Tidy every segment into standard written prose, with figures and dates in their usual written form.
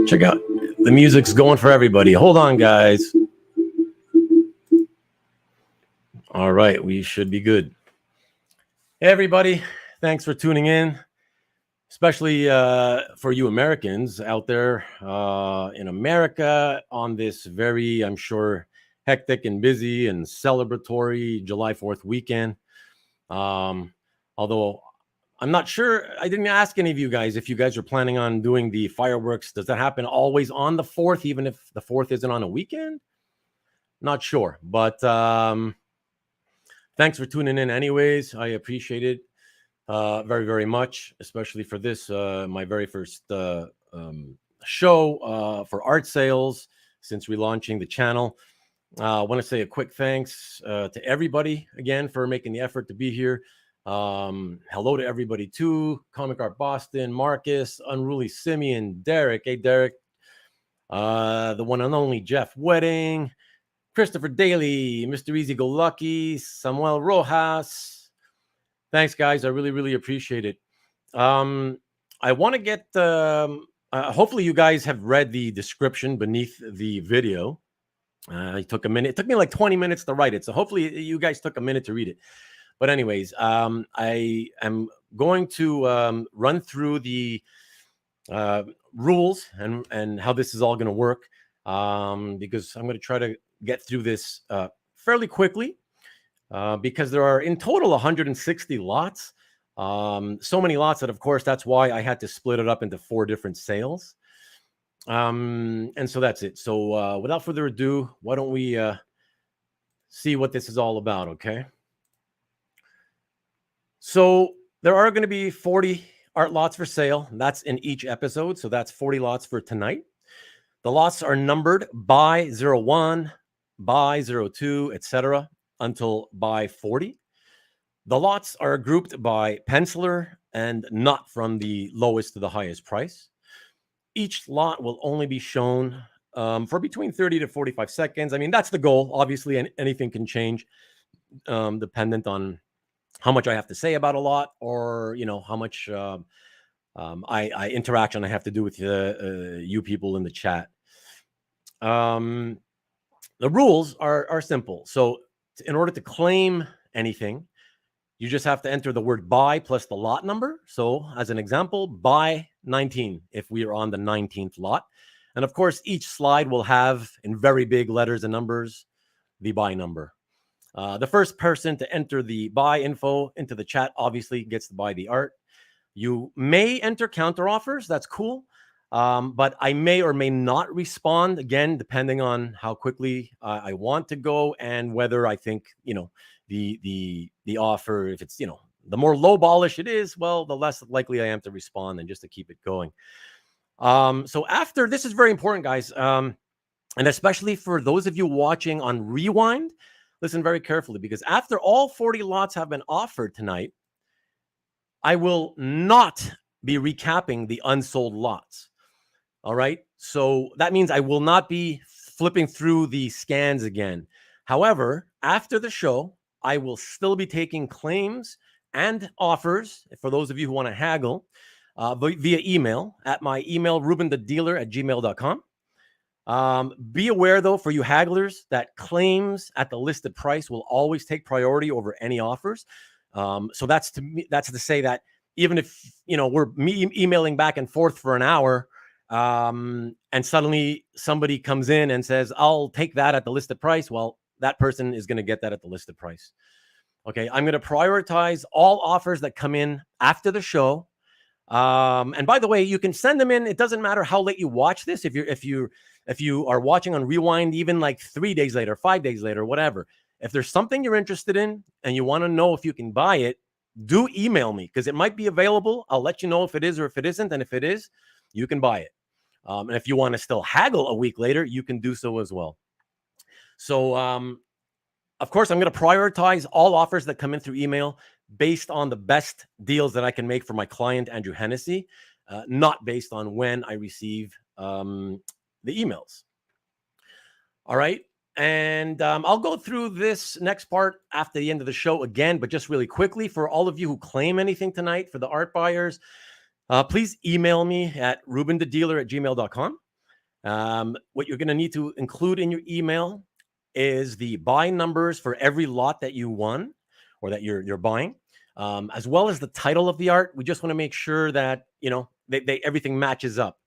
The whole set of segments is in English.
Check out the music's going for everybody. Hold on, guys. All right, we should be good. Hey, everybody, thanks for tuning in, especially for you Americans out there in America on this very, I'm sure, hectic and busy and celebratory July 4th weekend. Although I'm not sure, I didn't ask any of you guys if you guys are planning on doing the fireworks. Does that happen always on the 4th, even if the 4th isn't on a weekend? Not sure, but thanks for tuning in anyways. I appreciate it very, very much, especially for this, my very first show for art sales since relaunching the channel. I want to say a quick thanks to everybody again for making the effort to be here. Hello to everybody too. Comic Art Boston, Marcus, Unruly Simeon, Derek. Hey, Derek. The one and only Jeff Wedding, Christopher Daly, Mr. Easy Go Lucky, Samuel Rojas. Thanks, guys. I really, really appreciate it. I want to get, hopefully you guys have read the description beneath the video. It took a minute. It took me like 20 minutes to write it. So hopefully you guys took a minute to read it. But anyways, I am going to run through the rules and how this is all going to work because I'm going to try to get through this fairly quickly because there are in total 160 lots. So many lots that, of course, that's why I had to split it up into 4 different sales. And so that's it. So without further ado, why don't we see what this is all about, okay? So there are going to be 40 art lots for sale. That's in each episode. So that's 40 lots for tonight. The lots are numbered by 01, by 02, etc. until by 40. The lots are grouped by penciler and not from the lowest to the highest price. Each lot will only be shown for between 30 to 45 seconds. I mean, that's the goal. Obviously, and anything can change dependent on how much I have to say about a lot, or how much interaction I have to do with you people in the chat. The rules are simple. So in order to claim anything, you just have to enter the word buy plus the lot number. So as an example, buy 19 if we are on the 19th lot. And of course, each slide will have in very big letters and numbers the buy number. The first person to enter the buy info into the chat obviously gets to buy the art. You may enter counter offers. That's cool. But I may or may not respond, again, depending on how quickly I want to go and whether I think, the offer, if it's, the more lowballish it is, well, the less likely I am to respond and just to keep it going. So after, this is very important, guys. And especially for those of you watching on Rewind, listen very carefully, because after all 40 lots have been offered tonight, I will not be recapping the unsold lots. All right. So that means I will not be flipping through the scans again. However, after the show, I will still be taking claims and offers for those of you who want to haggle via email at my email, rubenthedealer@gmail.com. Be aware, though, for you hagglers, that claims at the listed price will always take priority over any offers. So that's to say that even if we're emailing back and forth for an hour, and suddenly somebody comes in and says, "I'll take that at the listed price," well, that person is going to get that at the listed price. Okay, I'm going to prioritize all offers that come in after the show. And by the way, you can send them in. It doesn't matter how late you watch this. If you are watching on Rewind, even like 3 days later, 5 days later, whatever. If there's something you're interested in and you want to know if you can buy it, do email me because it might be available. I'll let you know if it is or if it isn't. And if it is, you can buy it. And if you want to still haggle a week later, you can do so as well. So, of course, I'm going to prioritize all offers that come in through email based on the best deals that I can make for my client, Andrew Hennessy, not based on when I receive the emails. All right. And I'll go through this next part after the end of the show again, but just really quickly for all of you who claim anything tonight, for the art buyers, please email me at rubenthedealer@gmail.com. What you're going to need to include in your email is the buy numbers for every lot that you won or that you're buying, as well as the title of the art. We just want to make sure that, you know, everything matches up.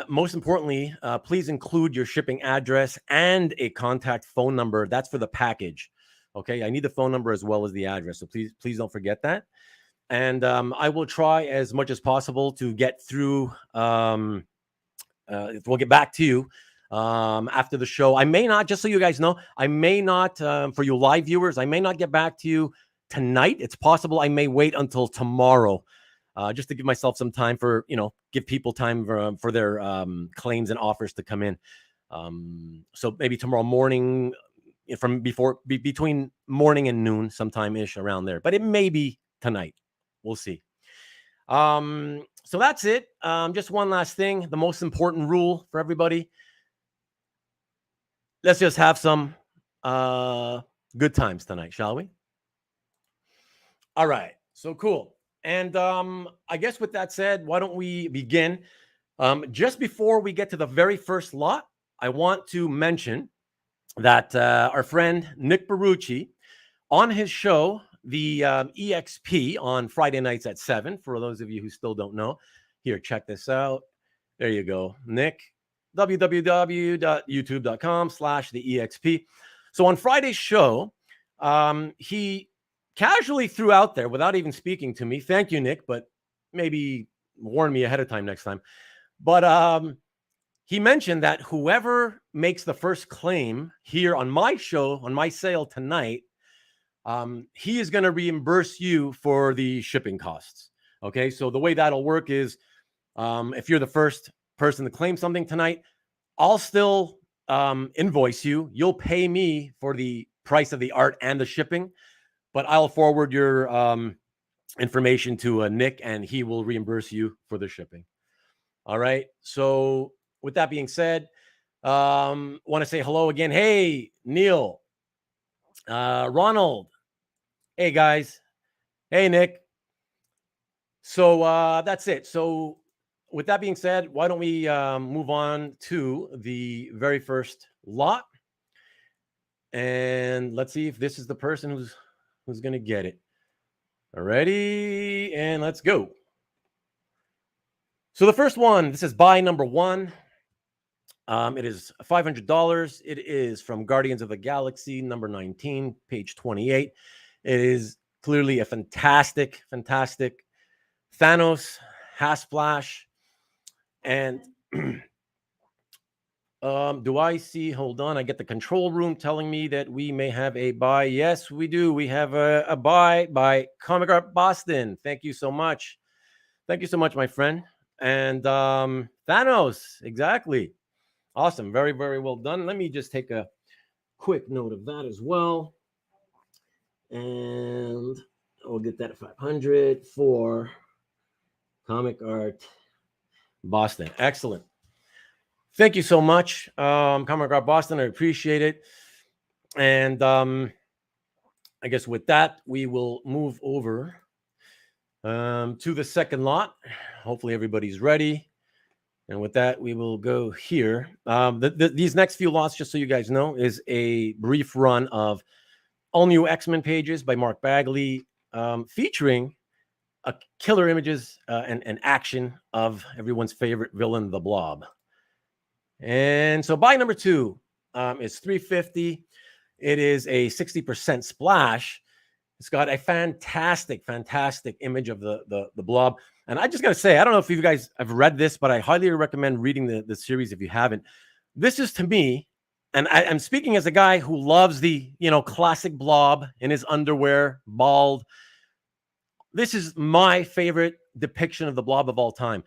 Most importantly, please include your shipping address and a contact phone number. That's for the package. Okay, I need the phone number as well as the address. So please don't forget that. And I will try as much as possible to get through. We'll get back to you after the show. I may not, just so you guys know, I may not, for you live viewers, I may not get back to you tonight. It's possible I may wait until tomorrow, just to give myself some time for, you know, give people time for their claims and offers to come in. So maybe tomorrow morning, from between morning and noon, sometime ish around there. But it may be tonight. We'll see. So that's it. Just one last thing. The most important rule for everybody. Let's just have some good times tonight, shall we? All right. So cool. And I guess with that said, why don't we begin? Just before we get to the very first lot, I want to mention that our friend Nick Barucci, on his show, the EXP, on Friday nights at 7, for those of you who still don't know, here, check this out. There you go, Nick, www.youtube.com/the-EXP. So on Friday's show, he casually threw out there, without even speaking to me, thank you, Nick, but maybe warn me ahead of time next time. But he mentioned that whoever makes the first claim here on my show, on my sale tonight, he is going to reimburse you for the shipping costs. Okay, so the way that'll work is, if you're the first person to claim something tonight, I'll still invoice you. You'll pay me for the price of the art and the shipping, but I'll forward your information to Nick, and he will reimburse you for the shipping. All right. So with that being said, want to say hello again. Hey, Neil, Ronald. Hey, guys. Hey, Nick. So that's it. So with that being said, why don't we move on to the very first lot, and let's see if this is the person who's going to get it. Alrighty, and let's go. So the first one, this is buy number 1. It is $500. It is from Guardians of the Galaxy, number 19, page 28. It is clearly a fantastic Thanos half splash. And do I see? Hold on. I get the control room telling me that we may have a buy. Yes, we do. We have a buy by Comic Art Boston. Thank you so much. Thank you so much, my friend. And Thanos, exactly. Awesome. Very, very well done. Let me just take a quick note of that as well. And I'll get that at 500 for Comic Art Boston. Excellent. Thank you so much, Comic Art Boston. I appreciate it. And I guess with that, we will move over to the second lot. Hopefully everybody's ready. And with that, we will go here. These next few lots, just so you guys know, is a brief run of all new X-Men pages by Mark Bagley, featuring killer images and action of everyone's favorite villain, the Blob. And so buy number 2 is $350. It is a 60% splash. It's got a fantastic image of the Blob. And I just got to say, I don't know if you guys have read this, but I highly recommend reading the series if you haven't. This is, to me, and I'm speaking as a guy who loves the, classic Blob in his underwear, bald. This is my favorite depiction of the Blob of all time.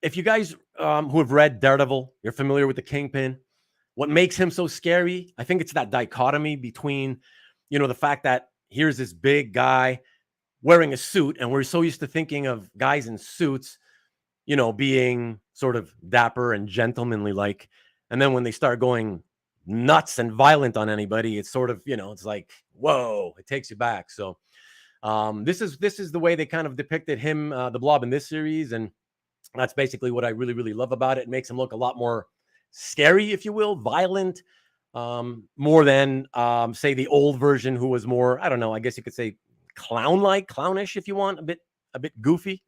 If you guys who have read Daredevil, you're familiar with the Kingpin. What makes him so scary, I think it's that dichotomy between, the fact that here's this big guy wearing a suit, and we're so used to thinking of guys in suits, being sort of dapper and gentlemanly like. And then when they start going nuts and violent on anybody, it's sort of, it's like, whoa, it takes you back. So this is the way they kind of depicted him, the Blob, in this series. And That's basically what I really, really love about it. It makes him look a lot more scary, if you will, violent, more than, say, the old version, who was more, I don't know, I guess you could say clown-like, clownish, if you want, a bit goofy.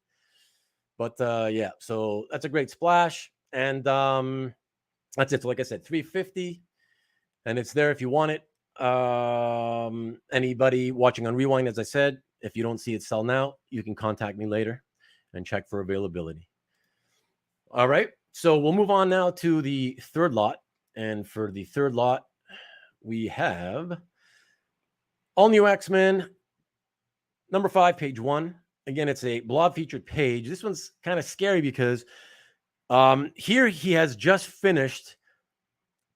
But yeah, so that's a great splash. And that's it. So like I said, 350, and it's there if you want it. Anybody watching on Rewind, as I said, if you don't see it sell now, you can contact me later and check for availability. All right. So we'll move on now to the third lot. And for the third lot, we have All New X-Men, number 5, page 1. Again, it's a blob featured page. This one's kind of scary because here he has just finished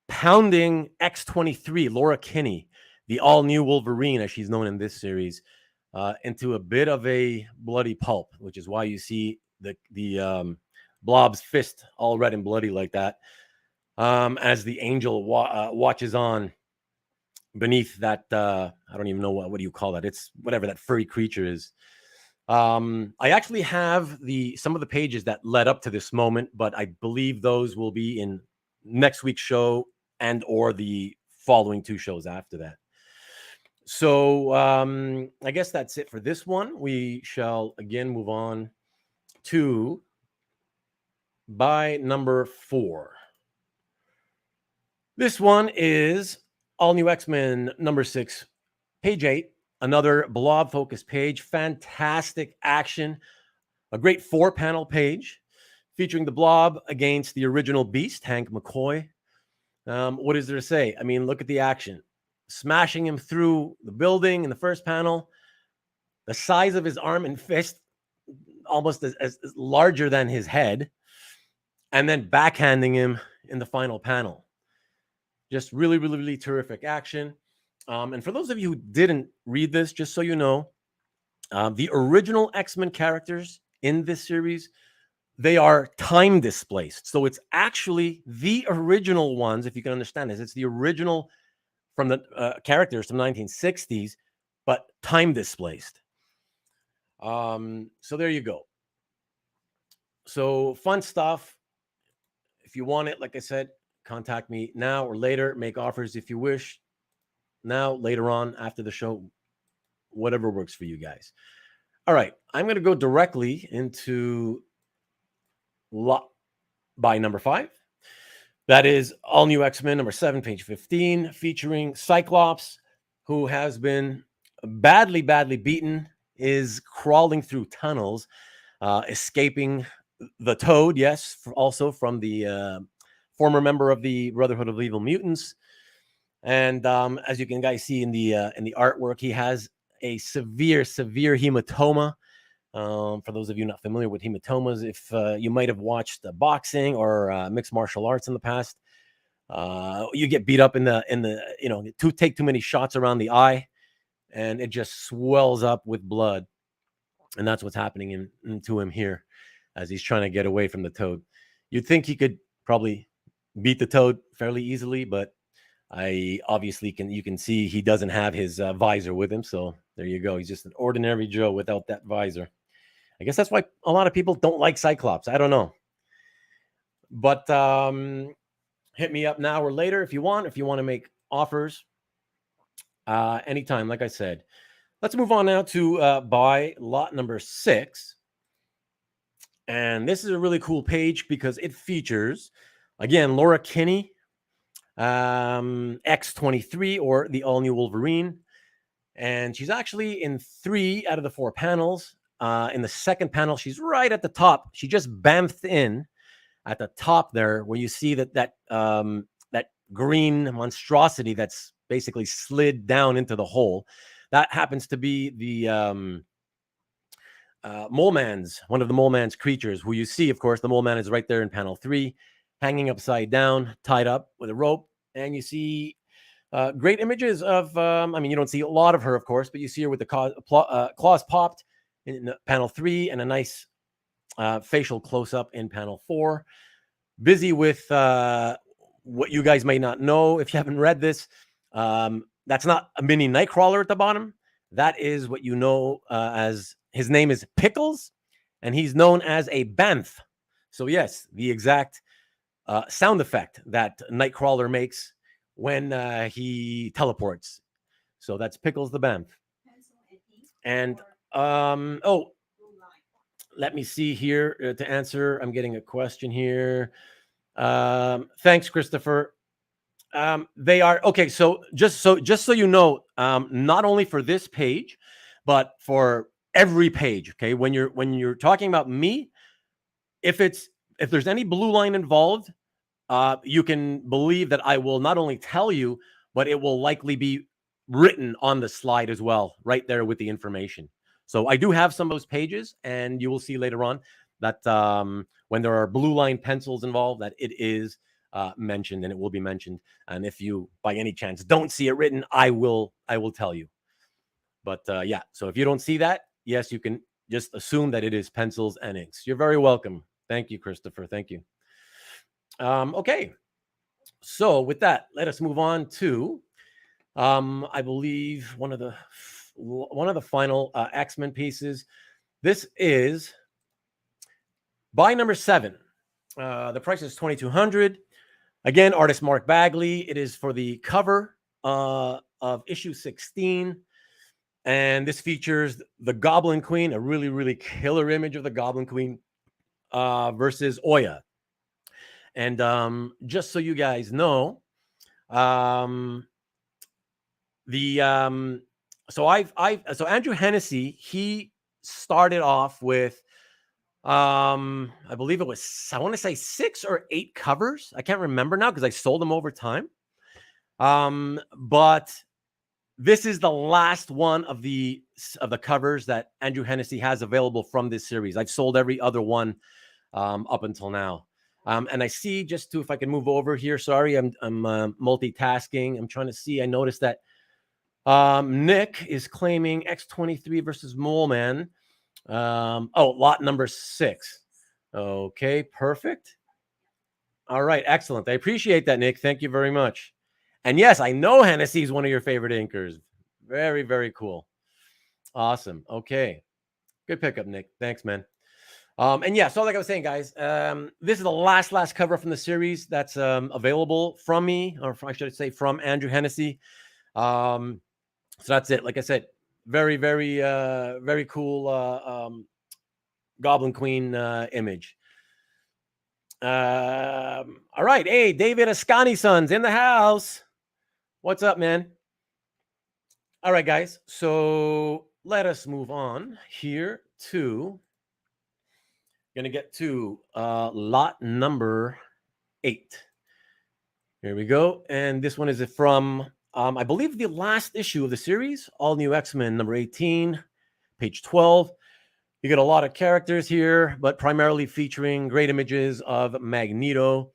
pounding X-23, Laura Kinney, the all-new Wolverine, as she's known in this series, into a bit of a bloody pulp, which is why you see the Blob's fist all red and bloody like that, as the Angel watches on beneath that, I don't even know what do you call that? It's whatever that furry creature is. I actually have some of the pages that led up to this moment, but I believe those will be in next week's show and or the following 2 shows after that. So I guess that's it for this one. We shall again move on to by number 4. This one is All New X-Men number 6, page 8. Another blob focused page. Fantastic action. A great 4-panel page featuring the Blob against the original Beast, Hank McCoy. What is there to say? I mean, look at the action. Smashing him through the building in the first panel. The size of his arm and fist almost as larger than his head. And then backhanding him in the final panel. Just really, really, really terrific action. And for those of you who didn't read this, just so you know, the original X-Men characters in this series, they are time displaced. So it's actually the original ones, if you can understand this. It's the original from the characters from the 1960s, but time displaced. So there you go. So fun stuff. If you want it, like I said, contact me now or later. Make offers if you wish. Now, later on, after the show, whatever works for you guys. All right, I'm going to go directly into lot by number 5. That is All New X-Men number 7, page 15, featuring Cyclops, who has been badly, badly beaten, is crawling through tunnels, escaping the Toad, yes, also from the former member of the Brotherhood of Evil Mutants. And as you can guys see in the artwork, he has a severe hematoma. For those of you not familiar with hematomas, if you might have watched boxing or mixed martial arts in the past, you get beat up in the take too many shots around the eye, and it just swells up with blood, and that's what's happening to him here as he's trying to get away from the Toad. You'd think he could probably beat the Toad fairly easily, but you can see he doesn't have his visor with him. So there you go. He's just an ordinary Joe without that visor. I guess that's why a lot of people don't like Cyclops. I don't know. But hit me up now or later if you want to make offers anytime, like I said. Let's move on now to buy lot number 6. And this is a really cool page because it features, again, Laura Kinney, X-23, or the all-new Wolverine. And she's actually in 3 out of the 4 panels. In the second panel, she's right at the top. She just bamfed in at the top there, where you see that green monstrosity that's basically slid down into the hole. That happens to be the one of the Mole Man's creatures, who you see, of course, the Mole Man is right there in panel 3, hanging upside down, tied up with a rope. And you see great images of, you don't see a lot of her, of course, but you see her with the claws popped in panel 3 and a nice facial close-up in panel 4. Busy with what you guys may not know if you haven't read this. That's not a mini Nightcrawler at the bottom. That is what you know as, his name is Pickles, and he's known as a Banff. So yes, the exact sound effect that Nightcrawler makes when he teleports. So that's Pickles the Bamf. And oh, let me see here to answer. I'm getting a question here. Thanks, Christopher. They are okay. So just so you know, not only for this page, but for every page. Okay, when you're talking about me, if there's any blue line involved, you can believe that I will not only tell you, but it will likely be written on the slide as well, right there with the information. So I do have some of those pages, and you will see later on that when there are blue line pencils involved, that it is mentioned, and it will be mentioned. And if you, by any chance, don't see it written, I will tell you. But yeah, so if you don't see that, yes, you can just assume that it is pencils and inks. You're very welcome. Thank you, Christopher. Thank you. Okay. So with that, let us move on to, I believe one of the final X-Men pieces. This is by number 7. The price is $2,200. Again, artist Mark Bagley. It is for the cover of issue 16. And this features the Goblin Queen, a really, really killer image of the Goblin Queen versus Oya. And just so you guys know, so Andrew Hennessy, he started off with I believe it was, I want to say 6 or 8 covers. I can't remember now because I sold them over time. But this is the last one of the covers that Andrew Hennessy has available from this series. I've sold every other one up until now. And I see, just to, if I can move over here, sorry, I'm multitasking. I'm trying to see. I noticed that Nick is claiming X23 versus Mole Man. Lot number 6. Okay, perfect. All right, excellent. I appreciate that, Nick. Thank you very much. And yes, I know Hennessy is one of your favorite inkers. Very, very cool. Awesome. Okay. Good pickup, Nick. Thanks, man. And yeah, so like I was saying, guys, this is the last cover from the series that's available from me, or I should say from Andrew Hennessy. So that's it. Like I said, very, very, very cool Goblin Queen image. All right. Hey, David Ascani Sons in the house. What's up, man? All right, guys. So let us move on here to, going to get to lot number 8. Here we go. And this one is from, I believe, the last issue of the series, All New X-Men number 18, page 12. You get a lot of characters here, but primarily featuring great images of Magneto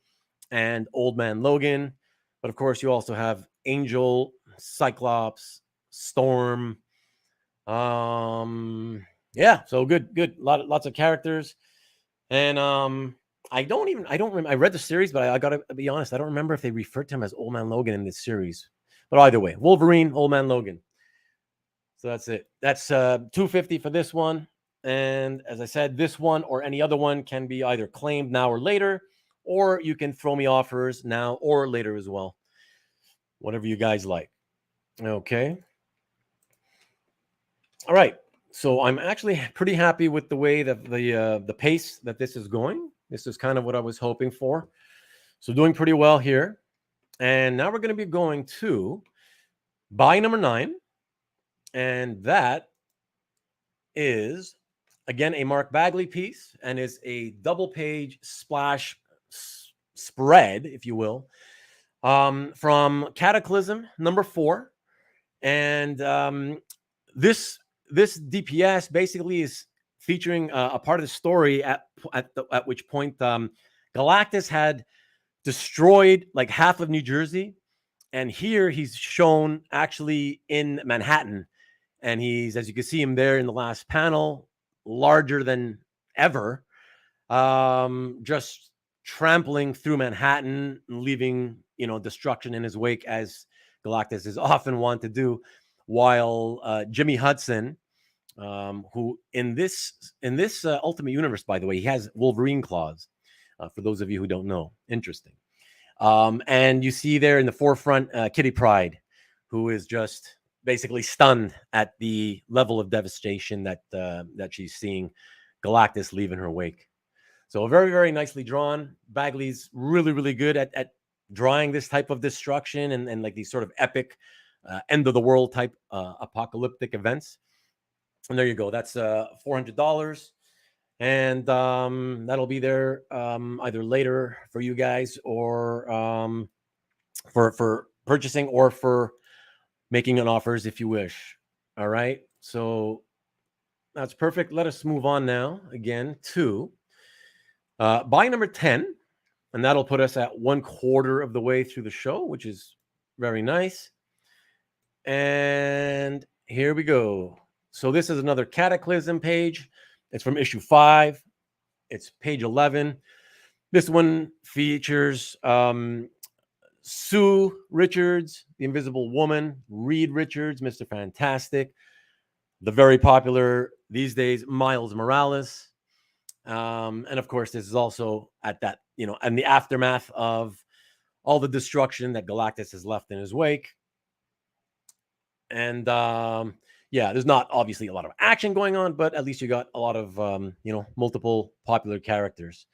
and Old Man Logan. But of course, you also have Angel, Cyclops, Storm. Yeah, so good. Lots of characters. And I read the series, but I gotta be honest, I don't remember if they referred to him as Old Man Logan in this series. But either way, Wolverine, Old Man Logan. So that's it. That's $250 for this one. And as I said, this one or any other one can be either claimed now or later, or you can throw me offers now or later as well. Whatever you guys like. Okay. All right. So I'm actually pretty happy with the way that the pace that this is going. This is kind of what I was hoping for. So doing pretty well here. And now we're going to be going to buy number 9. And that is, again, a Mark Bagley piece, and is a double-page splash spread, if you will, from Cataclysm number 4. And this DPS basically is featuring a part of the story at which point Galactus had destroyed like half of New Jersey, and here he's shown actually in Manhattan. And he's, as you can see him there in the last panel, larger than ever, just trampling through Manhattan, leaving, destruction in his wake, as Galactus is often wont to do, while Jimmy Hudson, who in this Ultimate Universe, by the way, he has Wolverine claws. for those of you who don't know. Interesting. And you see there in the forefront, Kitty Pryde, who is just basically stunned at the level of devastation that she's seeing Galactus leave in her wake. So very, very nicely drawn. Bagley's really, really good at drawing this type of destruction and like these sort of epic end of the world type apocalyptic events. And there you go. That's $400. And that'll be there either later for you guys or for purchasing or for making an offers if you wish. All right. So that's perfect. Let us move on now again to buy number 10. And that'll put us at 1/4 of the way through the show, which is very nice. And here we go. So this is another Cataclysm page. It's from issue 5. It's page 11. This one features Sue Richards, the Invisible Woman, Reed Richards, Mr. Fantastic, the very popular these days Miles Morales. And of course, this is also at that, in the aftermath of all the destruction that Galactus has left in his wake. And yeah, there's not obviously a lot of action going on, but at least you got a lot of, multiple popular characters.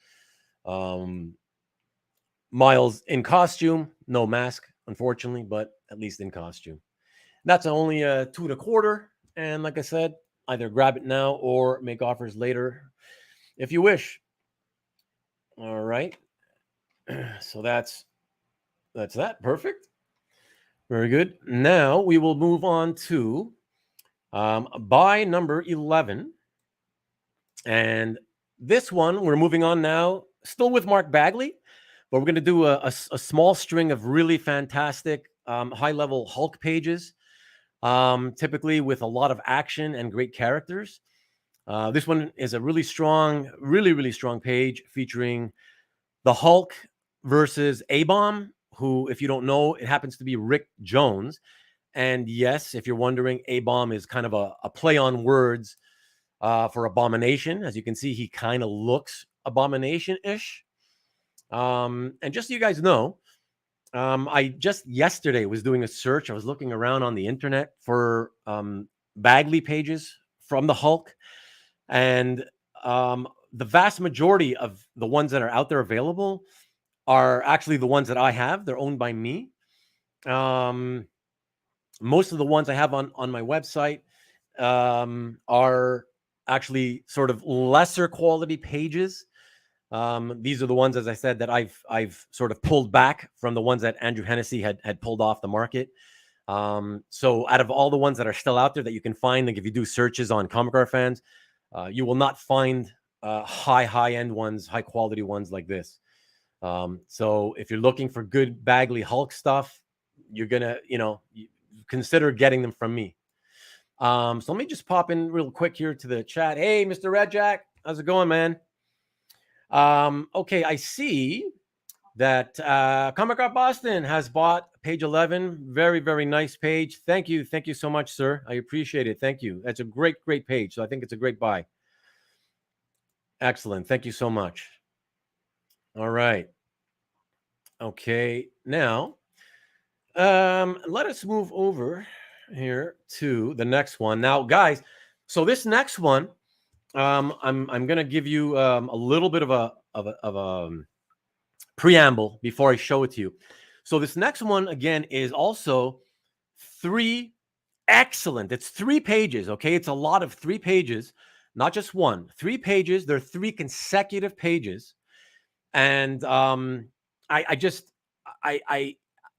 Miles in costume, no mask, unfortunately, but at least in costume. That's only 2 1/4. And like I said, either grab it now or make offers later if you wish. All right. So that's that. Perfect. Very good. Now we will move on to buy number 11. And this one, we're moving on now, still with Mark Bagley, but we're going to do a small string of really fantastic high-level Hulk pages, typically with a lot of action and great characters. This one is a really strong, really strong page featuring the Hulk versus A-Bomb, who, if you don't know, it happens to be Rick Jones. And yes, if you're wondering, A-Bomb is kind of a play on words for Abomination. As you can see, he kind of looks Abomination-ish. And just so you guys know, I just yesterday was doing a search. I was looking around on the internet for Bagley pages from the Hulk. And the vast majority of the ones that are out there available are actually the ones that I have. They're owned by me. Most of the ones I have on my website are actually sort of lesser quality pages. These are the ones, as I said, that I've sort of pulled back from the ones that Andrew Hennessy had pulled off the market. So out of all the ones that are still out there that you can find, like if you do searches on Comic Car Fans, you will not find high-end ones, high-quality ones like this. So if you're looking for good Bagley Hulk stuff, you're going to, consider getting them from me. So let me just pop in real quick here to the chat. Hey, Mr. Red Jack, how's it going, man? Okay, I see that Comic Car Boston has bought page 11. Very, very nice page. Thank you so much, sir. I appreciate it. Thank you. That's a great page. So I think it's a great buy. Excellent. Thank you so much. All right. Okay, now let us move over here to the next one. Now, guys, so this next one, I'm going to give you a little bit of a preamble before I show it to you. So this next one, again, is also 3 excellent. It's 3 pages, okay? It's a lot of 3 pages, not just one. 3 pages. They're 3 consecutive pages. And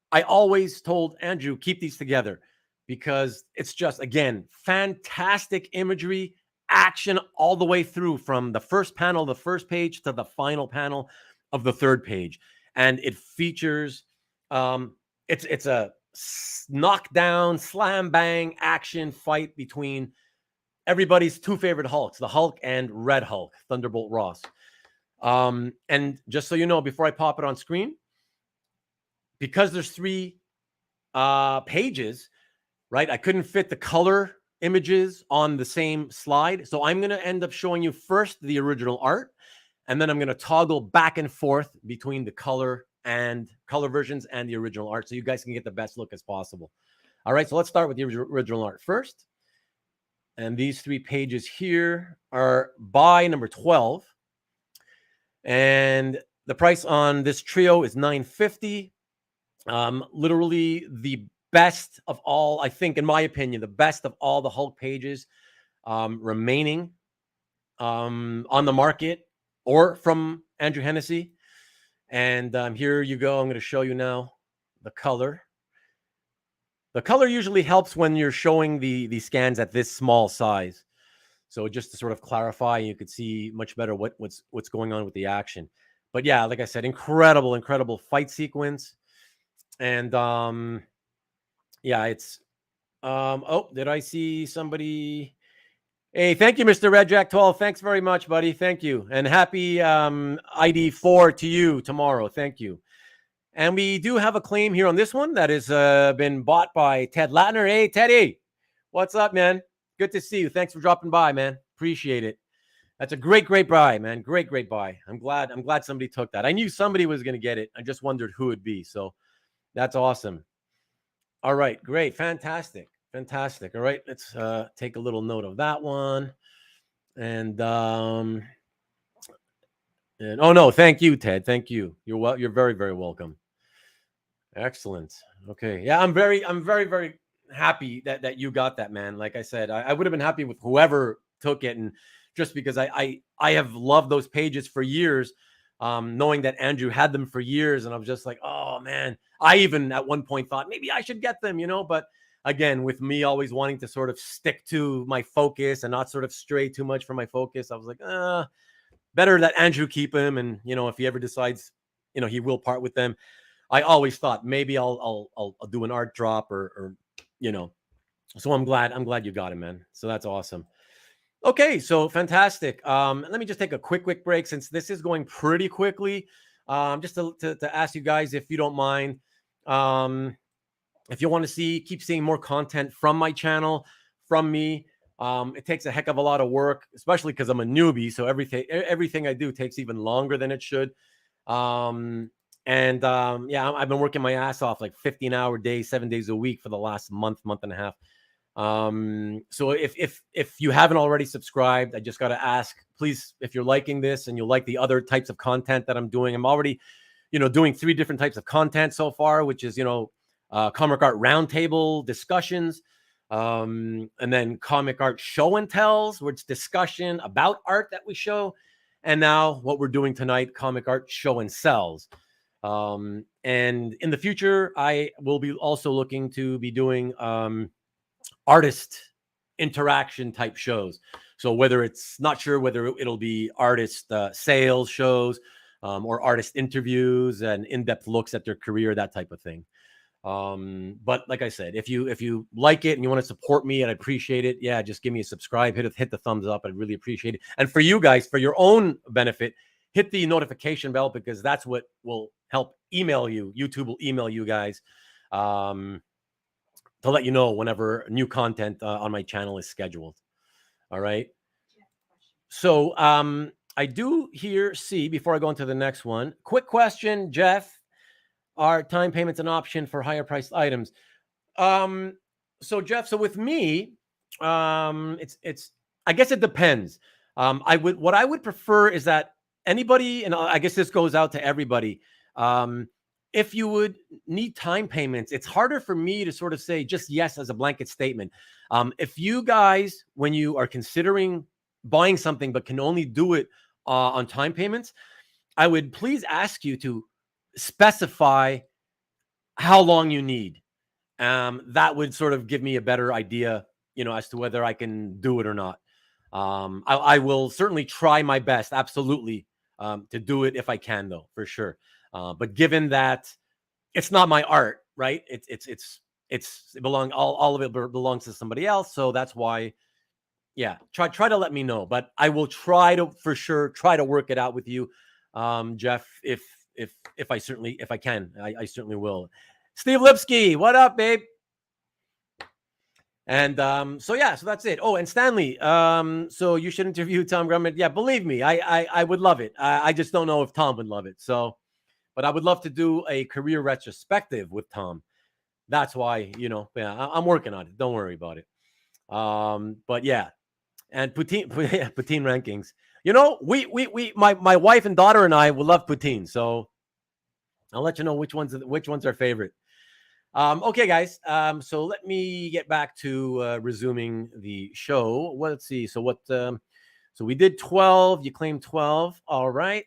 I always told Andrew, keep these together because it's just, again, fantastic imagery, action all the way through from the first panel, the first page, to the final panel of the 3rd page. And it features, it's a knockdown, slam bang action fight between everybody's 2 favorite Hulks, the Hulk and Red Hulk, Thunderbolt Ross. And just so you know, before I pop it on screen, because there's 3 pages, right? I couldn't fit the color images on the same slide. So I'm going to end up showing you first the original art, And then I'm going to toggle back and forth between the color versions and the original art so you guys can get the best look as possible. All right, so let's start with the original art first. And these 3 pages here are by number 12. And the price on this trio is $9.50. Literally the best of all, I think, in my opinion, the best of all the Hulk pages remaining on the market or from Andrew Hennessy. And here you go. I'm going to show you now the color. The color usually helps when you're showing the scans at this small size. So just to sort of clarify, you could see much better what's going on with the action. But yeah, like I said, incredible fight sequence. And yeah, it's oh, did I see somebody? Hey, thank you, Mr. Red Jack 12. Thanks very much, buddy. Thank you. And happy ID 4 to you tomorrow. Thank you. And we do have a claim here on this one that has been bought by Ted Latner. Hey, Teddy, what's up, man? Good to see you. Thanks for dropping by, man. Appreciate it. That's a great buy, man. Great buy. I'm glad somebody took that. I knew somebody was going to get it. I just wondered who it'd be. So that's awesome. All right, great. Fantastic. All right, let's take a little note of that one. And oh no, thank you, Ted. Thank you. You're very welcome. Excellent. Okay. Yeah, I'm very happy that you got that, man. Like I said, I would have been happy with whoever took it, and just because I have loved those pages for years, knowing that Andrew had them for years, and I was just like, oh man. I even at one point thought maybe I should get them, but again, with me always wanting to sort of stick to my focus and not sort of stray too much from my focus, I was like, better that Andrew keep him, and if he ever decides, he will part with them. I always thought maybe I'll do an art drop or so I'm glad you got him, man. So that's awesome. Okay, so fantastic. Let me just take a quick break since this is going pretty quickly. Just to ask you guys, if you don't mind, if you want to keep seeing more content from my channel, from me. It takes a heck of a lot of work, especially because I'm a newbie. So everything I do takes even longer than it should. Yeah, I've been working my ass off like 15-hour days, 7 days a week for the last month and a half. So if you haven't already subscribed, I just got to ask, please, if you're liking this and you like the other types of content that I'm doing, I'm already, doing 3 different types of content so far, which is, comic art roundtable discussions, and then comic art show and tells, where it's discussion about art that we show. And now what we're doing tonight, comic art show and sells. And in the future, I will be also looking to be doing artist interaction type shows. So whether it'll be artist sales shows or artist interviews and in-depth looks at their career, that type of thing. But like I said, if you like it and you want to support me, and I appreciate it, yeah, just give me a subscribe, hit the thumbs up. I'd really appreciate it. And for you guys, for your own benefit, hit the notification bell, because that's what will help email you. YouTube will email you guys to let you know whenever new content on my channel is scheduled. All right. So I do see, before I go into the next one, quick question, Jeff, are time payments an option for higher priced items? So Jeff, so with me, it's I guess it depends. What I would prefer is that anybody, and I guess this goes out to everybody, if you would need time payments, it's harder for me to sort of say just yes as a blanket statement. If you guys, when you are considering buying something but can only do it on time payments, I would please ask you to specify how long you need. That would sort of give me a better idea, as to whether I can do it or not. I will certainly try my best, absolutely, to do it if I can, though, for sure. But given that it's not my art, right? All of it belongs to somebody else. So that's why, yeah, try to let me know. But I will try to, for sure, try to work it out with you, Jeff. If I can, I certainly will. Steve Lipsky, what up, babe? And so yeah, so that's it. Oh, and Stanley, so you should interview Tom Grumman. Yeah, believe me, I would love it. I just don't know if Tom would love it. So, but I would love to do a career retrospective with Tom. That's why, yeah, I'm working on it. Don't worry about it. But yeah, and poutine rankings. My wife and daughter and I will love poutine. So I'll let you know which one's our favorite. Okay, guys. So let me get back to resuming the show. Well, let's see. So so we did 12. You claimed 12. All right.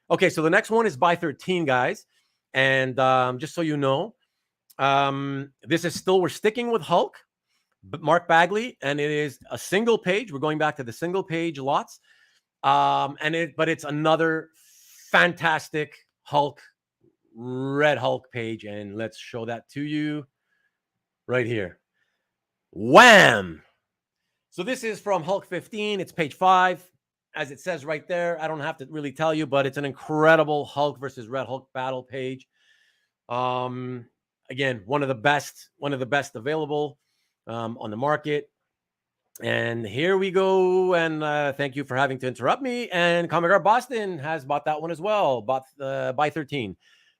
Okay. So the next one is by 13, guys. And just so you know, we're sticking with Hulk, Mark Bagley, and it is a single page. We're going back to the single page lots. But it's another fantastic Hulk, Red Hulk page, and let's show that to you right here. Wham! So this is from Hulk 15. It's page 5, as it says right there. I don't have to really tell you, but it's an incredible Hulk versus Red Hulk battle page. Again, one of the best available on the market. And here we go. And thank you for having to interrupt me. And Comic Art Boston has bought that one as well. Bought by 13.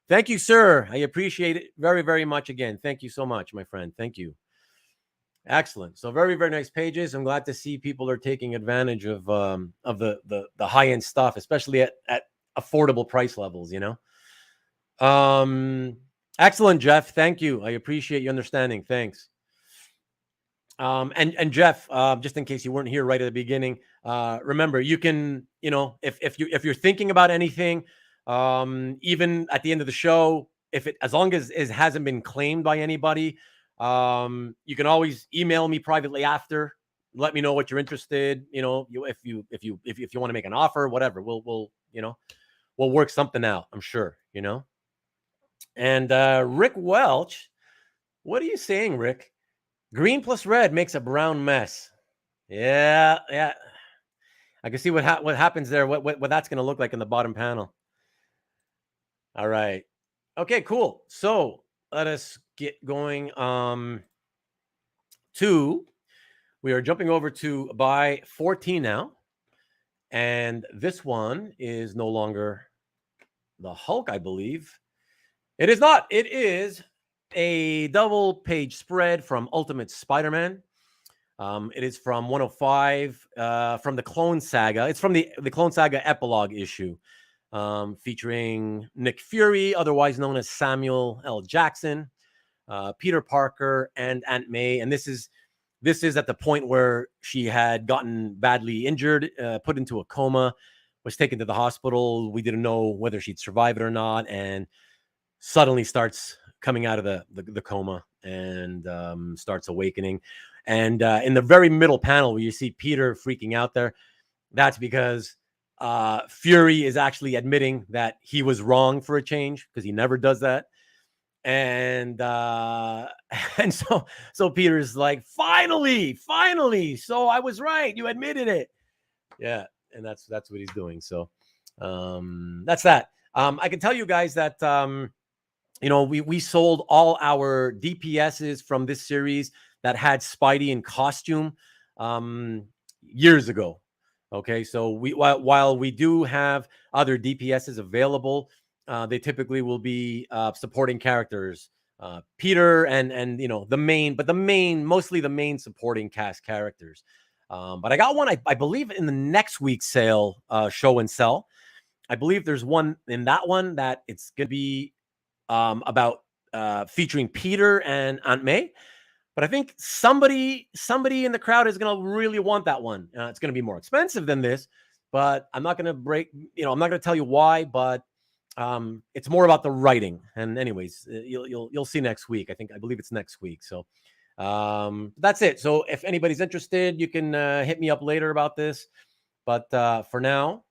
Thank you, sir. I appreciate it very, very much. Again, thank you so much, my friend. Thank you. Excellent. So very, very nice pages. I'm glad to see people are taking advantage of the high end stuff, especially at affordable price levels. Excellent, Jeff. Thank you. I appreciate your understanding. Thanks. And Jeff, just in case you weren't here right at the beginning, remember, you can, if you're thinking about anything, even at the end of the show, as long as it hasn't been claimed by anybody, you can always email me privately after. Let me know what you're interested. If you want to make an offer, whatever, we'll work something out. I'm sure. And Rick Welch, what are you saying, Rick? Green plus red makes a brown mess. Yeah. I can see what happens there. What that's going to look like in the bottom panel. All right. Okay, cool. So let us get going. We are jumping over to by 14 now. And this one is no longer the Hulk, I believe. It is not. It is a double page spread from Ultimate Spider-Man. It is from 105, from the Clone Saga. It's from the Clone Saga epilogue issue, featuring Nick Fury, otherwise known as Samuel L. Jackson, Peter Parker, and Aunt May. And this is at the point where she had gotten badly injured, put into a coma, was taken to the hospital. We didn't know whether she'd survive it or not, and suddenly starts coming out of the coma and starts awakening. And in the very middle panel where you see Peter freaking out there, that's because Fury is actually admitting that he was wrong for a change, because he never does that. And so Peter's like, finally, so I was right, you admitted it. Yeah, and that's what he's doing. So that's that. I can tell you guys that we sold all our DPSs from this series that had Spidey in costume years ago. Okay, so while we do have other DPSs available, they typically will be supporting characters, Peter and mostly the main supporting cast characters. But I got one, I believe, in the next week's sale, show and sell. I believe there's one in that one that it's going to be about featuring Peter and Aunt May. But I think somebody in the crowd is going to really want that one. It's going to be more expensive than this, but I'm not going to I'm not going to tell you why, but it's more about the writing. And anyways, you'll see next week. I believe it's next week. So that's it. So if anybody's interested, you can hit me up later about this. But for now,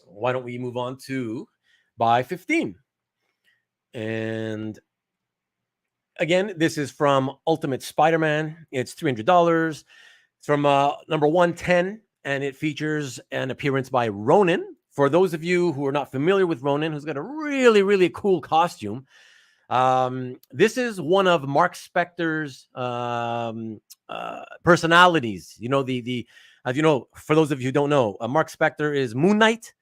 why don't we move on to by 15? And again, this is from Ultimate Spider-Man. It's $300. It's from number 110, and it features an appearance by Ronin. For those of you who are not familiar with Ronin, who's got a really, really cool costume, This is one of Mark Spector's personalities. You know, the as you know, for those of you who don't know, Mark Spector is Moon Knight,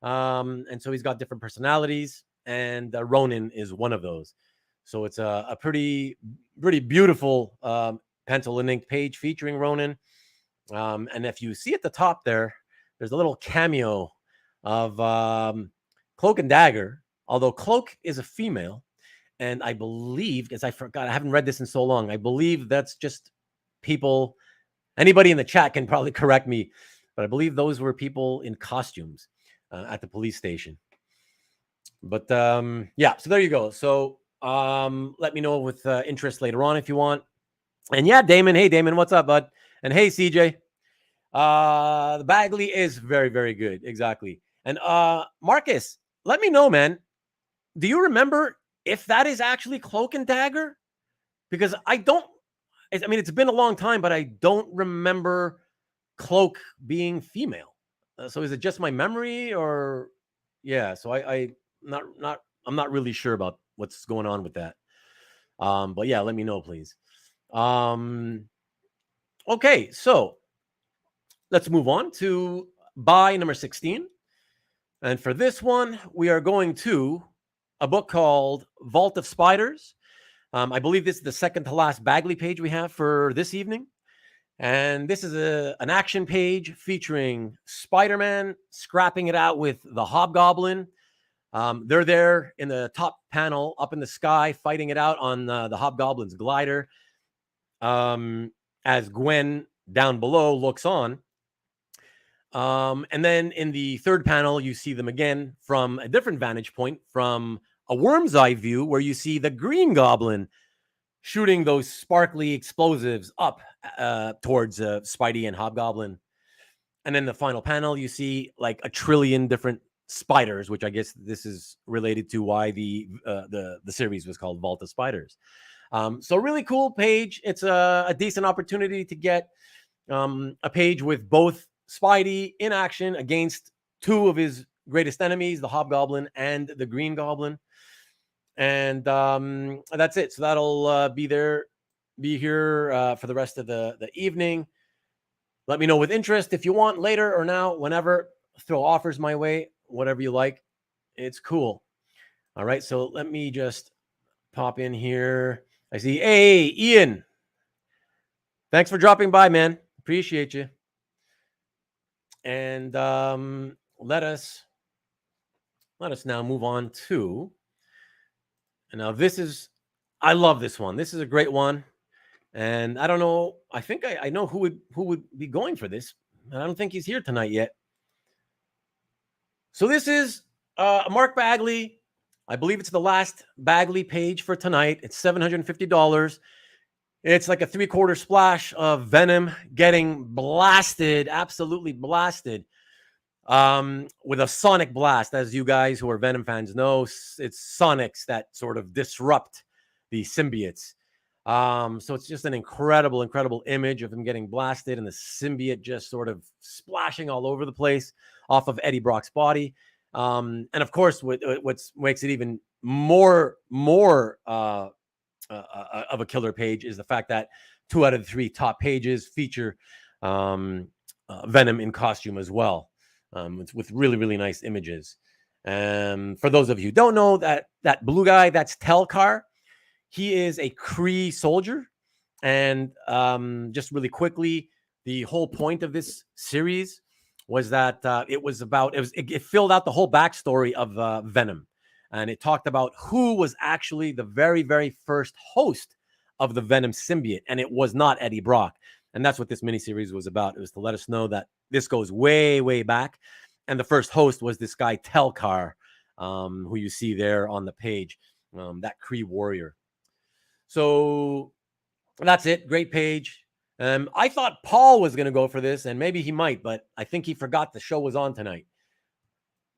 and so he's got different personalities, and Ronin is one of those. So it's a pretty beautiful pencil and ink page featuring Ronin. And if you see at the top there, there's a little cameo of Cloak and Dagger, although Cloak is a female. And I believe, because I forgot, I haven't read this in so long, I believe that's just people, anybody in the chat can probably correct me, but I believe those were people in costumes at the police station. But yeah, so there you go. So let me know with interest later on if you want. And yeah, Damon. Hey, Damon, what's up, bud? And hey, CJ. The Bagley is very, very good. Exactly. And Marcus, let me know, man. Do you remember if that is actually Cloak and Dagger? Because I don't, I mean, it's been a long time, but I don't remember Cloak being female. So is it just my memory or yeah, so I'm not really sure about what's going on with that. But yeah, let me know, please. Okay, so let's move on to buy number 16. And for this one, we are going to a book called Vault of Spiders. I believe this is the second to last Bagley page we have for this evening. And this is an action page featuring Spider-Man scrapping it out with the Hobgoblin. They're there in the top panel up in the sky fighting it out on the Hobgoblin's glider. As Gwen down below looks on. And then in the third panel, you see them again from a different vantage point, from a worm's eye view, where you see the Green Goblin shooting those sparkly explosives up towards Spidey and Hobgoblin. And then the final panel, you see like a trillion different spiders, which I guess this is related to why the series was called Vault of Spiders. So really cool page. It's a decent opportunity to get a page with both Spidey in action against two of his greatest enemies, the Hobgoblin and the Green Goblin. And that's it. So that'll be here for the rest of the evening. Let me know with interest if you want later or now, whenever. Throw offers my way, whatever you like. It's cool. All right. So let me just pop in here. I see. Hey, Ian. Thanks for dropping by, man. Appreciate you. And let us now move on to. And now this is, I love this one. This is a great one. And I don't know. I think I know who would be going for this. And I don't think he's here tonight yet. So this is Mark Bagley. I believe it's the last Bagley page for tonight. It's $750. It's like a 3/4 splash of Venom getting blasted, absolutely blasted, with a sonic blast. As you guys who are Venom fans know, it's sonics that sort of disrupt the symbiotes. So it's just an incredible image of him getting blasted and the symbiote just sort of splashing all over the place off of Eddie Brock's body. And of course, what makes it even more of a killer page is the fact that 2 out of the 3 top pages feature Venom in costume as well. It's with really nice images. For those of you who don't know, that blue guy, that's Telkar. He is a Kree soldier. And just really quickly, the whole point of this series was that it filled out the whole backstory of Venom. And it talked about who was actually the very first host of the Venom symbiote. And it was not Eddie Brock. And that's what this miniseries was about. It was to let us know that this goes way back. And the first host was this guy, Telkar, who you see there on the page, that Kree warrior. So that's it. Great page. I thought Paul was going to go for this, and maybe he might, but I think he forgot the show was on tonight.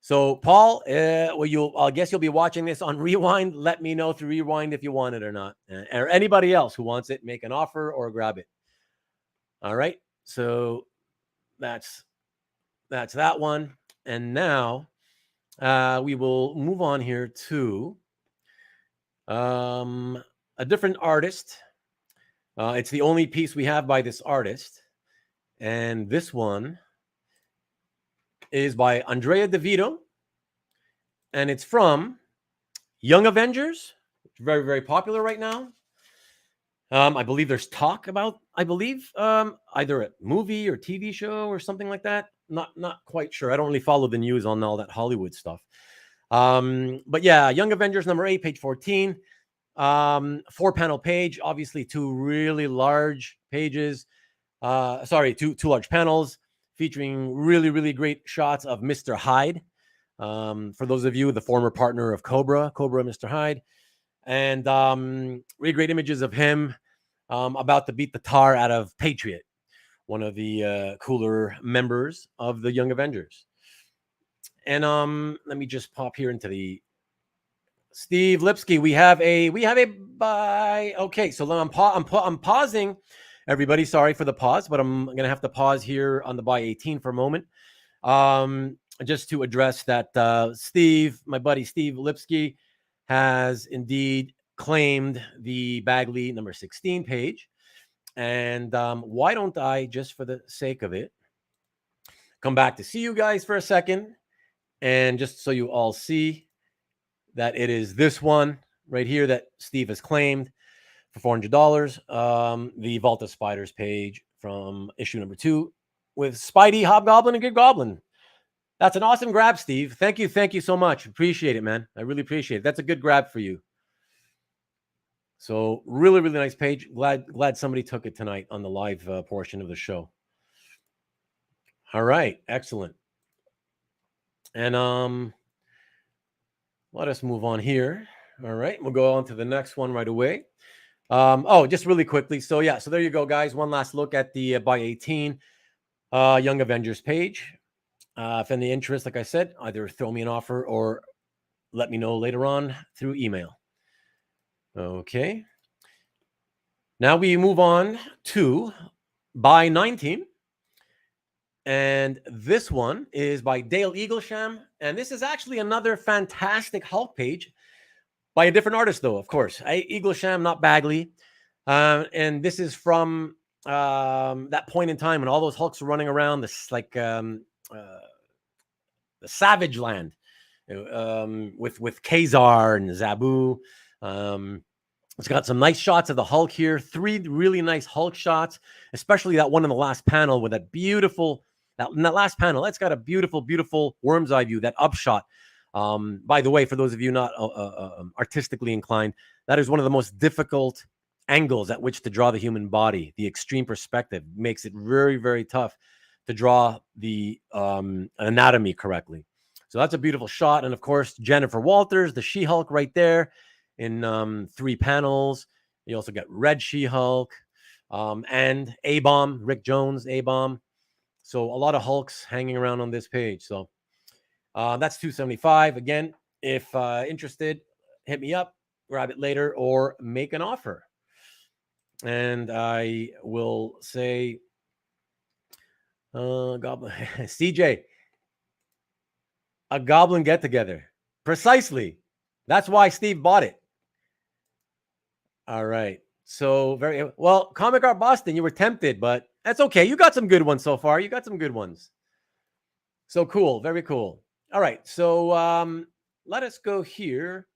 So, Paul, I guess you'll be watching this on Rewind. Let me know through Rewind if you want it or not. Or anybody else who wants it, make an offer or grab it. All right. So that's that one. And now we will move on here to A different artist. It's the only piece we have by this artist. And this one is by Andrea DeVito. And it's from Young Avengers. It's very, very popular right now. I believe there's talk about, either a movie or TV show or something like that. Not quite sure. I don't really follow the news on all that Hollywood stuff. But yeah, Young Avengers number 8, page 14. 4-panel page, obviously 2 really large pages. Two large panels featuring really, really great shots of Mr. Hyde. For those of you, the former partner of Cobra, Mr. Hyde. And really great images of him about to beat the tar out of Patriot, one of the cooler members of the Young Avengers. And let me just pop here into the Steve Lipsky. We have a buy. Okay, so I'm pausing. Everybody, sorry for the pause, but I'm gonna have to pause here on the buy 18 for a moment. Just to address that, Steve, my buddy Steve Lipsky, has indeed claimed the Bagley number 16 page. And why don't I, just for the sake of it, come back to see you guys for a second, and just so you all see that it is this one right here that Steve has claimed for $400. The Vault of Spiders page from issue number 2 with Spidey, Hobgoblin, and Good Goblin. That's an awesome grab, Steve. Thank you so much. Appreciate it, man. I really appreciate it. That's a good grab for you. So really, really nice page. Glad somebody took it tonight on the live portion of the show. All right, excellent. And let us move on here. All right, we'll go on to the next one right away. Just really quickly. So yeah, so there you go, guys. One last look at the buy 18 Young Avengers page. If any interest, like I said, either throw me an offer or let me know later on through email. Okay. Now we move on to buy 19. And this one is by Dale Eaglesham. And this is actually another fantastic Hulk page by a different artist, though, of course. Eaglesham, not Bagley. And this is from that point in time when all those Hulks were running around this, like, the Savage Land with Kazar and Zabu. It's got some nice shots of the Hulk here. 3 really nice Hulk shots, especially that one in the last panel with that beautiful, that last panel. That's got a beautiful, beautiful worm's eye view, that upshot. By the way, for those of you not artistically inclined, that is one of the most difficult angles at which to draw the human body. The extreme perspective makes it very, very tough to draw the anatomy correctly. So that's a beautiful shot. And of course, Jennifer Walters, the She-Hulk right there in 3 panels. You also got Red She-Hulk and A-Bomb, Rick Jones, A-Bomb. So a lot of Hulks hanging around on this page. So that's $275. Again, if interested, hit me up, grab it later, or make an offer. And I will say, Goblin CJ, a Goblin get together. Precisely. That's why Steve bought it. All right. So very well, Comic Art Boston, you were tempted, but that's okay. You got some good ones so far. You got some good ones. So cool. Very cool. All right. So let us go here.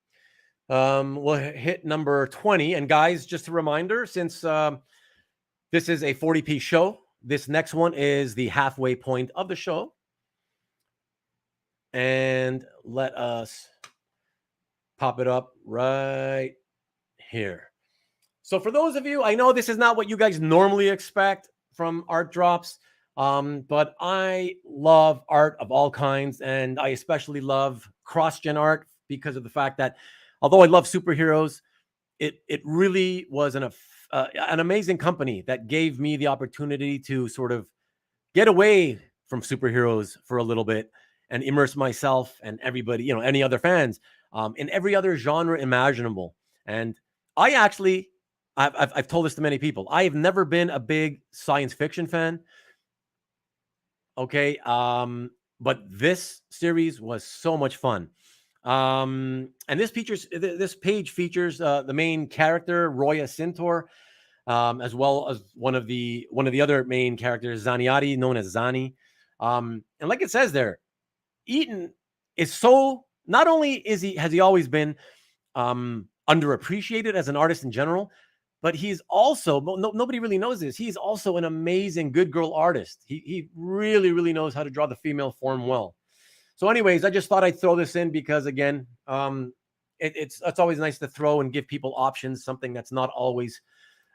We'll hit number 20. And guys, just a reminder, since this is a 40-piece show, this next one is the halfway point of the show. And let us pop it up right here. So for those of you, I know this is not what you guys normally expect from art drops, but I love art of all kinds, and I especially love cross-gen art because of the fact that although I love superheroes, it really was an amazing company that gave me the opportunity to sort of get away from superheroes for a little bit and immerse myself and everybody, any other fans, in every other genre imaginable. And I actually, I've told this to many people, I have never been a big science fiction fan. Okay. But this series was so much fun. And this page features the main character, Roya Sintor, as well as one of the other main characters, Zaniati, known as Zani. And like it says there, Eaton is so, not only has he always been underappreciated as an artist in general, but he's also, nobody really knows this, he's also an amazing good girl artist. He really, really knows how to draw the female form well. So anyways, I just thought I'd throw this in because, again, it's always nice to throw and give people options, something that's not always,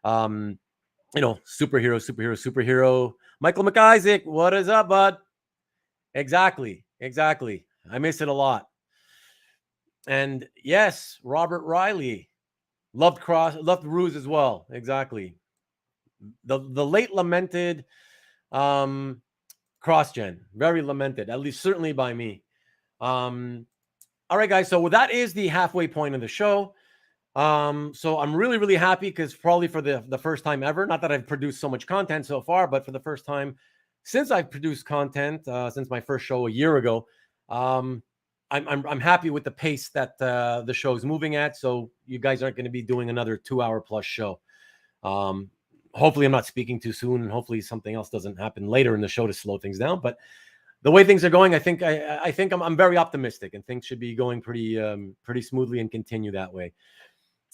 superhero. Michael McIsaac, what is up, bud? Exactly. I miss it a lot. And yes, Robert Riley loved Ruse as well. Exactly. The late lamented CrossGen, very lamented, at least certainly by me. All right, guys. So that is the halfway point of the show. So I'm really, really happy because probably for the first time ever, not that I've produced so much content so far, but for the first time since I've produced content, since my first show a year ago, I'm happy with the pace that the show is moving at. So you guys aren't going to be doing another 2-hour plus show. Hopefully I'm not speaking too soon, and hopefully something else doesn't happen later in the show to slow things down. But the way things are going, I think I'm very optimistic, and things should be going pretty smoothly and continue that way.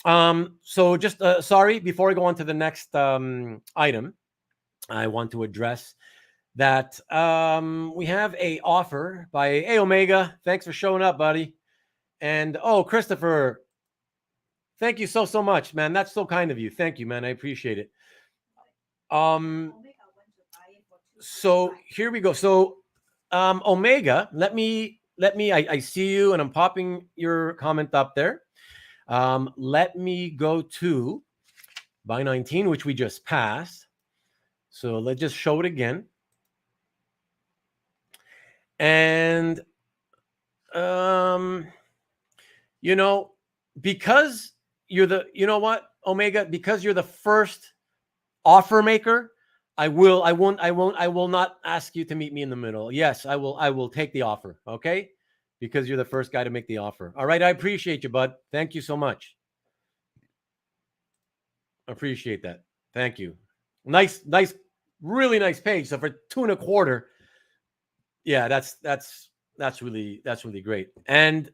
So just sorry, before I go on to the next item, I want to address that we have a offer by Omega. Thanks for showing up, buddy. And Christopher, thank you so much, man. That's so kind of you. Thank you, man. I appreciate it. So here we go. So Omega, let me I see you, and I'm popping your comment up there. Let me go to by 19, which we just passed. So let's just show it again. And because you're Omega, because you're the first offer maker, I will not ask you to meet me in the middle. Yes, I will take the offer. Okay. Because you're the first guy to make the offer. All right. I appreciate you, bud. Thank you so much. Appreciate that. Thank you. Nice, really nice page. So for $2.25, yeah, that's really great. And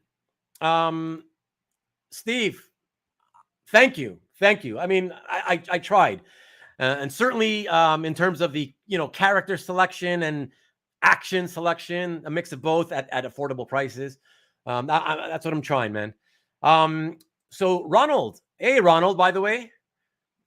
Steve, thank you. I mean, I tried, and certainly in terms of the character selection and action selection, a mix of both at affordable prices. That's what I'm trying, man. So Ronald, hey Ronald, by the way,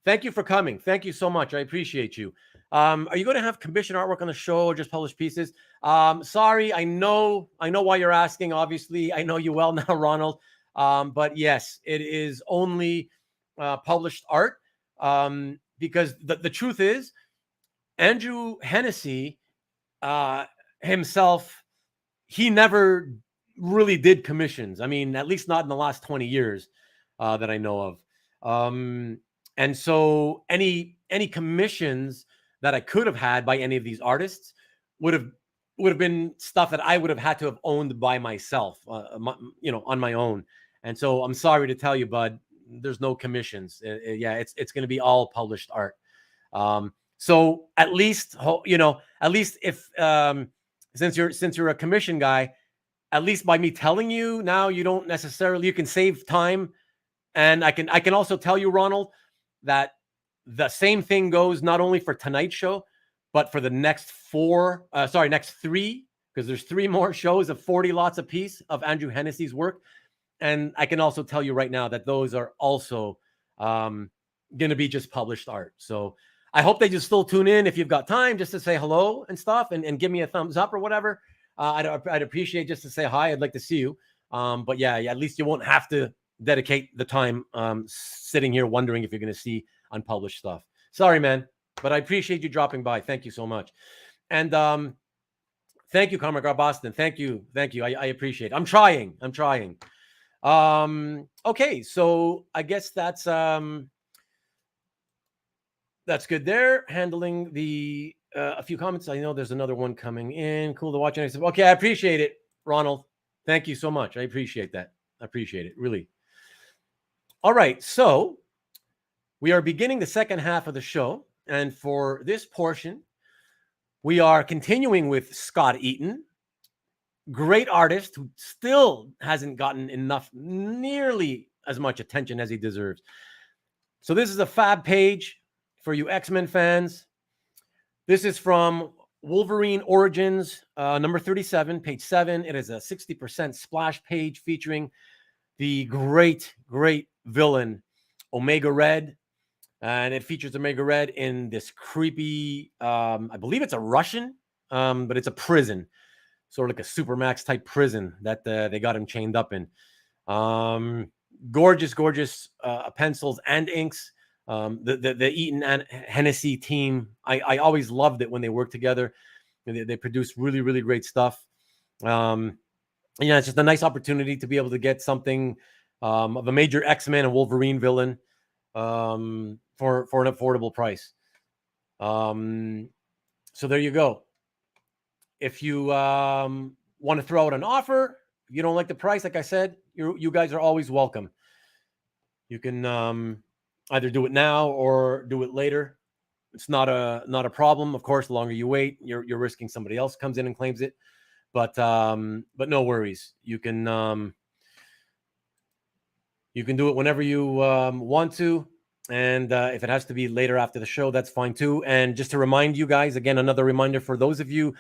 thank you for coming. Thank you so much. I appreciate you. Are you going to have commission artwork on the show or just published pieces? Sorry, I know why you're asking. Obviously, I know you well now, Ronald. But yes, it is only published art because the truth is, Andrew Hennessy himself, he never really did commissions. I mean, at least not in the last 20 years that I know of. And so any commissions that I could have had by any of these artists would have been stuff that I would have had to have owned by myself, on my own. And so I'm sorry to tell you, bud, there's no commissions. Yeah, it's going to be all published art. So at least if since you're a commission guy, at least by me telling you now, you don't necessarily, you can save time. And I can also tell you, Ronald, that the same thing goes not only for tonight's show, but for the next next 3, because there's 3 more shows of 40 lots apiece of Andrew Hennessy's work. And I can also tell you right now that those are also going to be just published art. So I hope that you still tune in if you've got time just to say hello and stuff and give me a thumbs up or whatever. I'd appreciate just to say hi. I'd like to see you. But yeah, at least you won't have to dedicate the time sitting here wondering if you're going to see unpublished stuff. Sorry, man, but I appreciate you dropping by. Thank you so much. And thank you, Comic Boston. Thank you. I appreciate it. I'm trying. Okay, so I guess that's good there. Handling the a few comments. I know there's another one coming in. Cool to watch. Okay, I appreciate it, Ronald. Thank you so much. I appreciate that. I appreciate it, really. All right, so we are beginning the second half of the show. And for this portion, we are continuing with Scott Eaton, great artist who still hasn't gotten nearly as much attention as he deserves. So this is a fab page for you X-Men fans. This is from Wolverine Origins, number 37, page 7. It is a 60% splash page featuring the great villain, Omega Red. And it features Omega Red in this creepy, I believe it's a Russian, but it's a prison. Sort of like a Supermax type prison that they got him chained up in. Gorgeous pencils and inks. The Eaton and Hennessy team, I always loved it when they worked together. They produce really great stuff. It's just a nice opportunity to be able to get something of a major X-Men and Wolverine villain for an affordable price. So there you go. If you want to throw out an offer, if you don't like the price, like I said, you guys are always welcome. You can either do it now or do it later. It's not a problem. Of course, the longer you wait, you're risking somebody else comes in and claims it. But no worries. You can do it whenever you want to. And if it has to be later after the show, that's fine too. And just to remind you guys, again, another reminder for those of you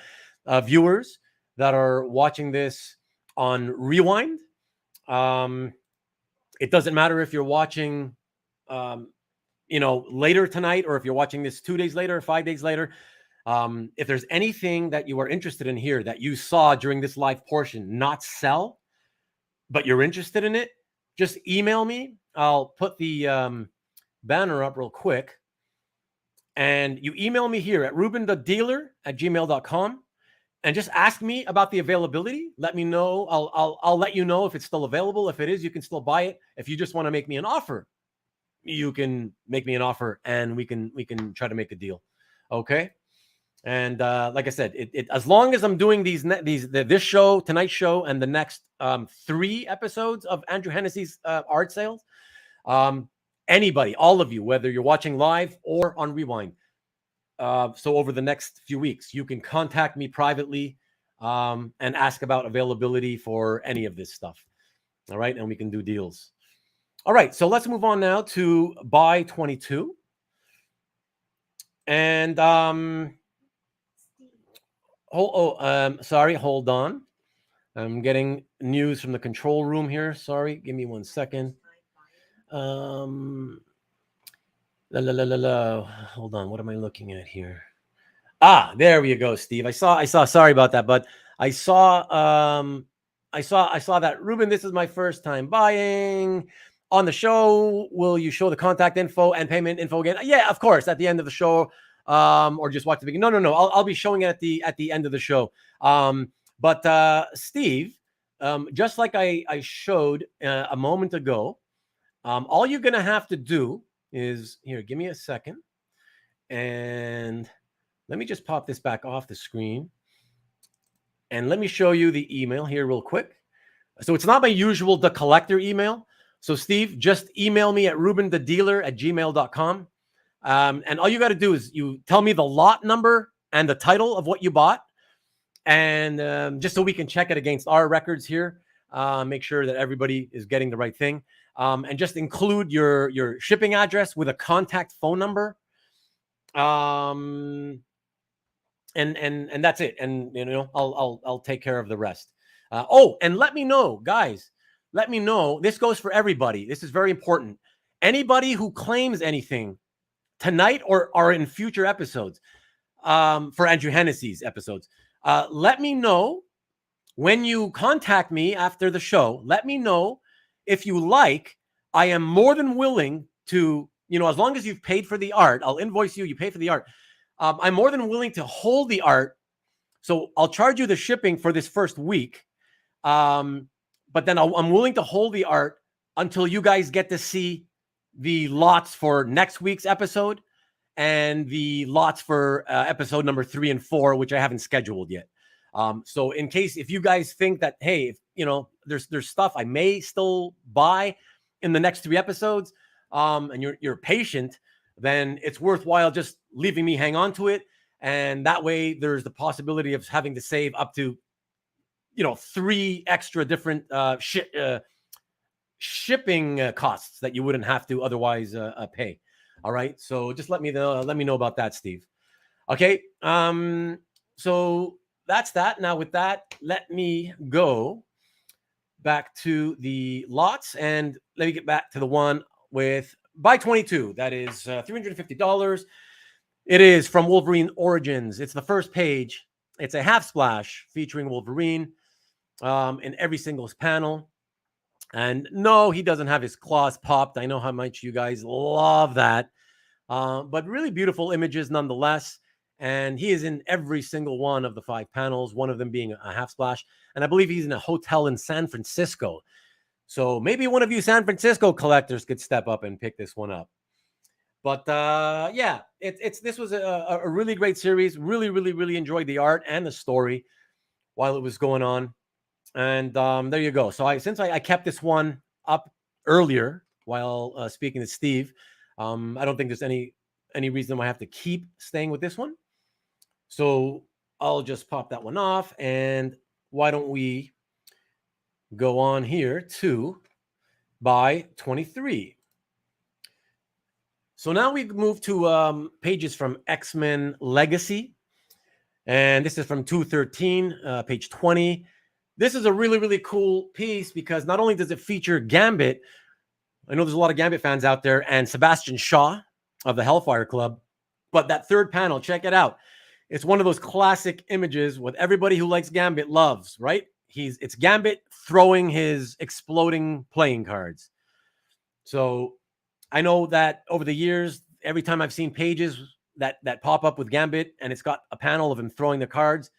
viewers that are watching this on Rewind. It doesn't matter if you're watching, later tonight, or if you're watching this 2 days later, 5 days later. If there's anything that you are interested in here that you saw during this live portion not sell, but you're interested in it, just email me. I'll put the banner up real quick. And you email me here at rubenthedealer@gmail.com. And just ask me about the availability. Let me know. I'll let you know if it's still available. If it is, you can still buy it. If you just want to make me an offer, you can make me an offer, and we can try to make a deal. Okay. And like I said, as long as I'm doing this show, tonight's show, and the next 3 episodes of Andrew Hennessy's art sales, anybody, all of you, whether you're watching live or on Rewind. So over the next few weeks, you can contact me privately and ask about availability for any of this stuff. All right. And we can do deals. All right. So let's move on now to buy 22. And sorry. Hold on. I'm getting news from the control room here. Sorry. Give me 1 second. Hold on. What am I looking at here? There we go, Steve. I saw. Sorry about that, but I saw that. Ruben, this is my first time buying on the show. Will you show the contact info and payment info again? Yeah, of course. At the end of the show, or just watch the beginning. No. I'll be showing it at the end of the show. But Steve, just like I showed a moment ago, all you're gonna have to do is here. Give me a second, and let me just pop this back off the screen, and let me show you the email here real quick. So it's not my usual The Collector email. So Steve, just email me at rubenthedealer@gmail.com. And all you got to do is you tell me the lot number and the title of what you bought, and just so we can check it against our records here, make sure that everybody is getting the right thing. And just include your shipping address with a contact phone number. And that's it. And I'll take care of the rest. And let me know, guys. Let me know. This goes for everybody. This is very important. Anybody who claims anything tonight or in future episodes, for Andrew Hennessy's episodes, let me know when you contact me after the show. Let me know. If you like, I am more than willing to, as long as you've paid for the art, I'll invoice you, you pay for the art. I'm more than willing to hold the art. So I'll charge you the shipping for this first week. But then I'm willing to hold the art until you guys get to see the lots for next week's episode and the lots for episode number 3 and 4, which I haven't scheduled yet. So in case, if you guys think that, hey, there's stuff I may still buy in the next 3 episodes, and you're patient, then it's worthwhile just leaving me hang on to it. And that way there's the possibility of having to save up to 3 extra different shipping costs that you wouldn't have to otherwise pay. All right, so just let me know about that, Steve. Okay, so that's that. Now with that, let me go back to the lots, and let me get back to the one with buy 22. That is $350. It is from Wolverine Origins. It's the first page. It's a half splash featuring Wolverine in every single panel. And no, he doesn't have his claws popped. I know how much you guys love that. But really beautiful images nonetheless. And he is in every single one of the 5 panels, one of them being a half splash. And I believe he's in a hotel in San Francisco. So maybe one of you San Francisco collectors could step up and pick this one up. But yeah, this was a really great series. Really, really, really enjoyed the art and the story while it was going on. And there you go. So since I kept this one up earlier while speaking to Steve, I don't think there's any reason why I have to keep staying with this one. So I'll just pop that one off. And why don't we go on here to buy 23. So now we move to pages from X-Men Legacy. And this is from 213, page 20. This is a really, really cool piece because not only does it feature Gambit, I know there's a lot of Gambit fans out there, and Sebastian Shaw of the Hellfire Club, but that third panel, check it out. It's one of those classic images what everybody who likes Gambit loves, right? It's Gambit throwing his exploding playing cards. So I know that over the years, every time I've seen pages that pop up with Gambit and it's got a panel of him throwing the cards,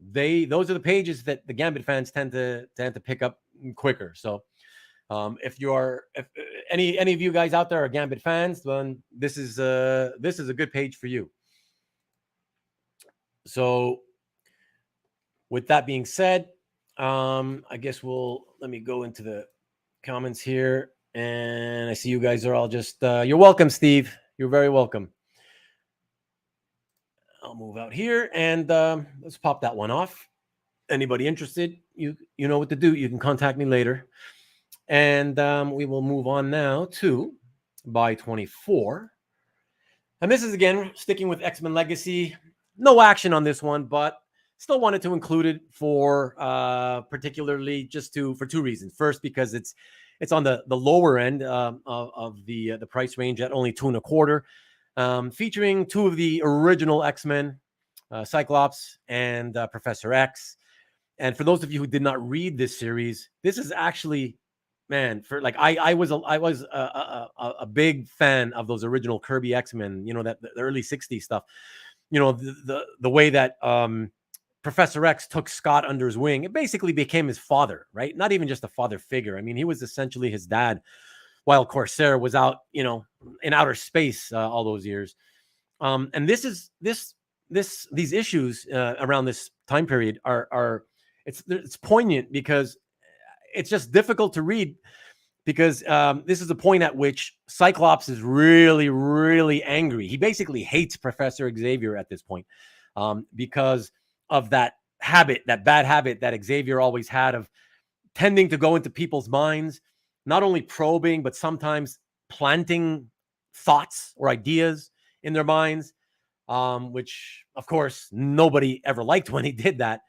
those are the pages that the Gambit fans tend to pick up quicker. So if any of you guys out there are Gambit fans, then this is a good page for you. So with that being said, I guess let me go into the comments here. And I see you guys are all just, you're welcome, Steve. You're very welcome. I'll move out here and let's pop that one off. Anybody interested, you know what to do. You can contact me later. And we will move on now to buy 24. And this is, again, sticking with X-Men Legacy. No action on this one, but still wanted to include it for particularly for 2 reasons. First, because it's on the lower end of the price range at only $2.25, featuring 2 of the original X-Men, Cyclops and Professor X. And for those of you who did not read this series, this is actually, man, for like I was a big fan of those original Kirby X-Men. That the early '60s stuff. The way that Professor X took Scott under his wing. It basically became his father, right? Not even just a father figure. I mean, he was essentially his dad, while Corsair was out, in outer space all those years. And these issues around this time period it's poignant because it's just difficult to read because this is a point at which Cyclops is really, really angry. He basically hates Professor Xavier at this point because of that bad habit that Xavier always had of tending to go into people's minds, not only probing, but sometimes planting thoughts or ideas in their minds, which, of course, nobody ever liked when he did that.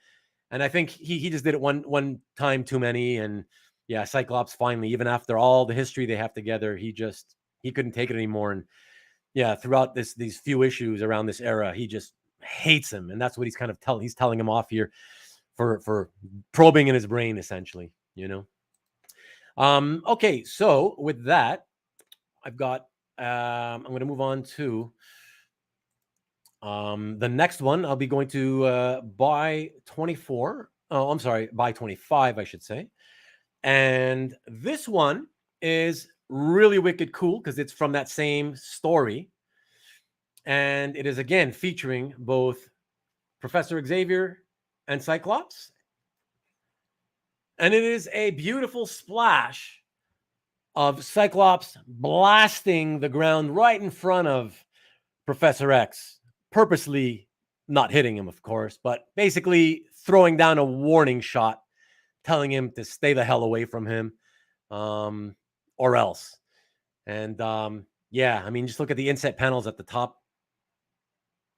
And I think he just did it one time too many. And yeah, Cyclops finally, even after all the history they have together, he couldn't take it anymore. And yeah, throughout these few issues around this era, he just hates him. And that's what he's kind of he's telling him off here for probing in his brain, essentially, Okay, so with that, I've got, I'm going to move on to the next one. I'll be going to buy 24. Oh, I'm sorry, buy 25, I should say. And this one is really wicked cool because it's from that same story. And it is, again, featuring both Professor Xavier and Cyclops. And it is a beautiful splash of Cyclops blasting the ground right in front of Professor X, purposely not hitting him, of course, but basically throwing down a warning shot, telling him to stay the hell away from him, or else. And yeah, I mean, just look at the inset panels at the top.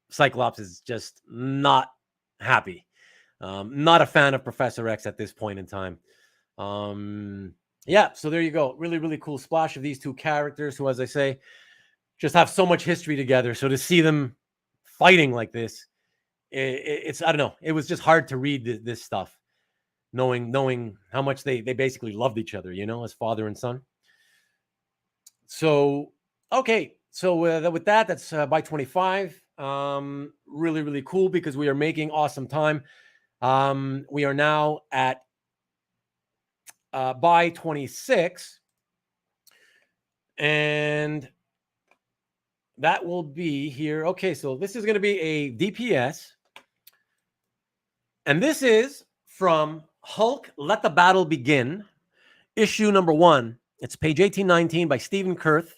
Cyclops is just not happy. Not a fan of Professor X at this point in time. Yeah, so there you go. Really, really cool splash of these two characters who, as I say, just have so much history together. So to see them fighting like this, it's, I don't know. It was just hard to read this stuff, knowing how much they basically loved each other, as father and son. So, okay. So with that, that's by 25. Really, really cool because we are making awesome time. We are now at by 26. And that will be here. Okay, so this is going to be a DPS. And this is from Hulk, Let the Battle Begin, issue number 1. It's page 1819 by Stephen Kurth.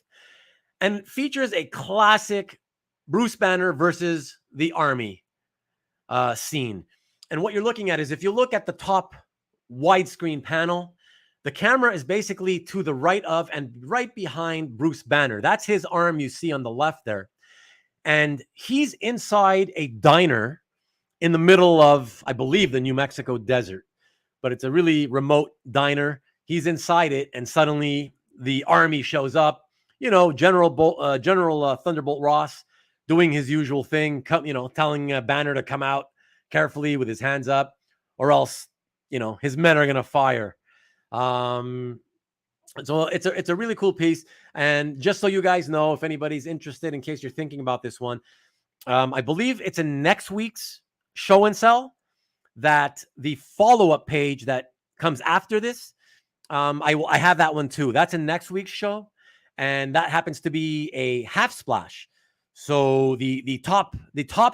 And features a classic Bruce Banner versus the Army scene. And what you're looking at is, if you look at the top widescreen panel, the camera is basically to the right of and right behind Bruce Banner. That's his arm you see on the left there. And he's inside a diner in the middle of, I believe, the New Mexico desert. But it's a really remote diner. He's inside it, and suddenly the army shows up. General Thunderbolt Ross doing his usual thing, telling Banner to come out carefully with his hands up, or else, his men are going to fire. So it's a really cool piece. And just so you guys know, if anybody's interested, in case you're thinking about this one, I believe it's in next week's show and sell, that the follow-up page that comes after this, I have that one too. That's in next week's show. And that happens to be a half splash. So the top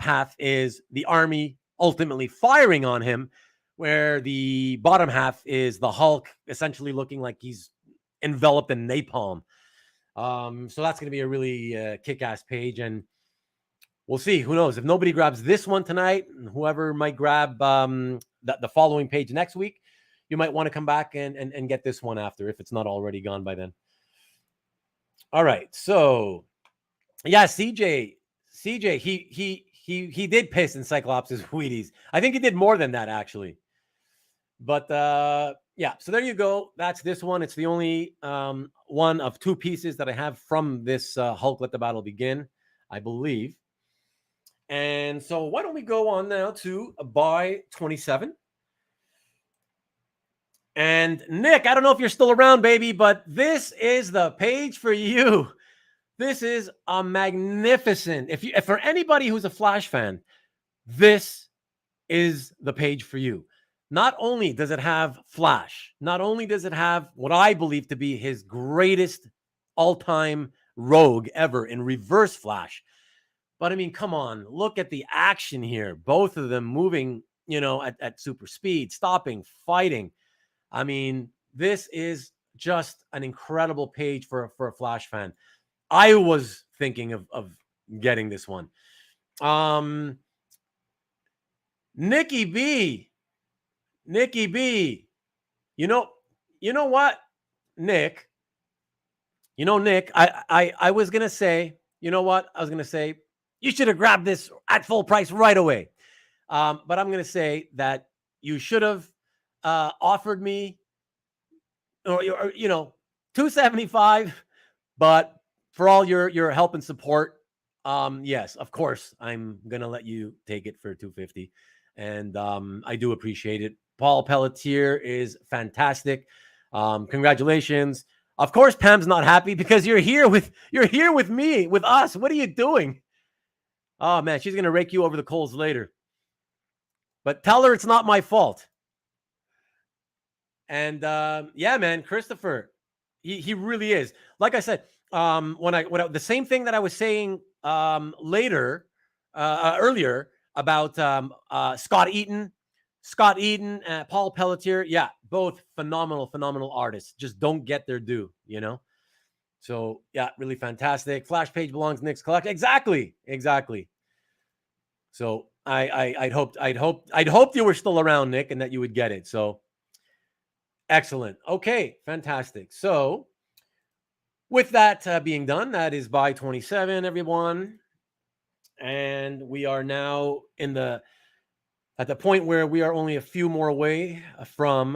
half is the army ultimately firing on him, where the bottom half is the Hulk essentially looking like he's enveloped in napalm. So that's going to be a really kick-ass page, and we'll see. Who knows? If nobody grabs this one tonight, whoever might grab the following page next week, you might want to come back and get this one after, if it's not already gone by then. All right. So, yeah, CJ, he did piss in Cyclops' Wheaties. I think he did more than that, actually. But yeah, so there you go. That's this one. It's the only one of 2 pieces that I have from this Hulk Let the Battle Begin, I believe. And so why don't we go on now to by 27. And Nick, I don't know if you're still around, baby, but this is the page for you. This is a magnificent. If for anybody who's a Flash fan, this is the page for you. Not only does it have Flash, not only does it have what I believe to be his greatest all-time rogue ever in Reverse Flash, but I mean, come on, look at the action here. Both of them moving, at super speed, stopping, fighting. I mean, this is just an incredible page for a Flash fan. I was thinking of getting this one. Nikki B. You know what, Nick? Nick, I was gonna say, you should have grabbed this at full price right away. But I'm gonna say that you should have offered me, or $275, but for all your help and support, yes, of course, I'm gonna let you take it for $250, and I do appreciate it. Paul Pelletier is fantastic. Congratulations. Of course, Pam's not happy because you're here with me, with us. What are you doing? Oh man, she's gonna rake you over the coals later. But tell her it's not my fault. And yeah, man, Christopher, he really is. Like I said, the same thing that I was saying earlier about Scott Eaton, Paul Pelletier. Yeah, both phenomenal artists. Just don't get their due, you know? So yeah, really fantastic. Flash page belongs to Nick's collection. Exactly. So I'd hoped you were still around, Nick, and that you would get it. So excellent. Okay, fantastic. So with that being done, that is by 27, everyone. And we are now at the point where we are only a few more away from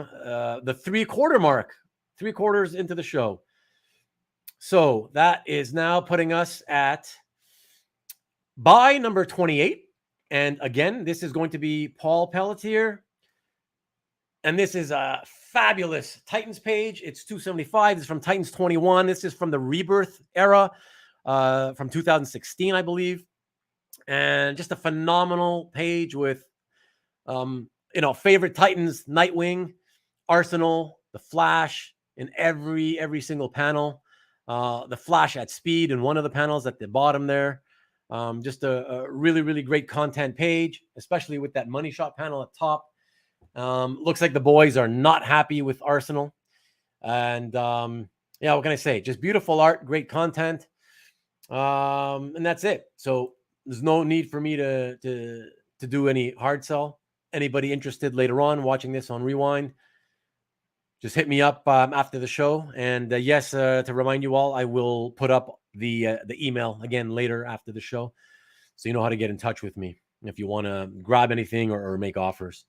the 3/4 mark, 3/4 into the show. So that is now putting us at buy number 28. And again, this is going to be Paul Pelletier. And this is a fabulous Titans page. It's 275. This is from Titans 21. This is from the Rebirth era, from 2016, I believe. And just a phenomenal page with, favorite Titans, Nightwing, Arsenal, the Flash in every single panel. The Flash at speed in one of the panels at the bottom there. Just a really great content page, especially with that money shot panel at top. Looks like the boys are not happy with Arsenal. And yeah, what can I say? Just beautiful art, great content. And that's it. So there's no need for me to do any hard sell. Anybody interested later on watching this on Rewind, just hit me up after the show. And yes, to remind you all, I will put up the email again later after the show, so you know how to get in touch with me if you want to grab anything or make offers.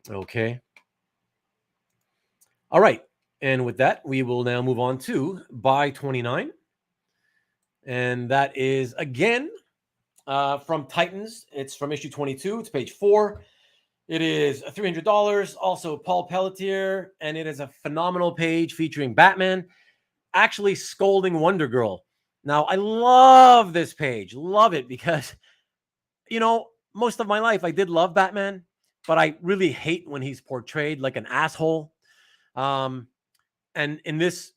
Okay. All right. And with that, we will now move on to buy 29. And that is again from Titans. It's from issue 22. It's page 4. It is $300. Also Paul Pelletier. And it is a phenomenal page featuring Batman actually scolding Wonder Girl. Now, I love this page. Love it because, most of my life I did love Batman, but I really hate when he's portrayed like an asshole. And on this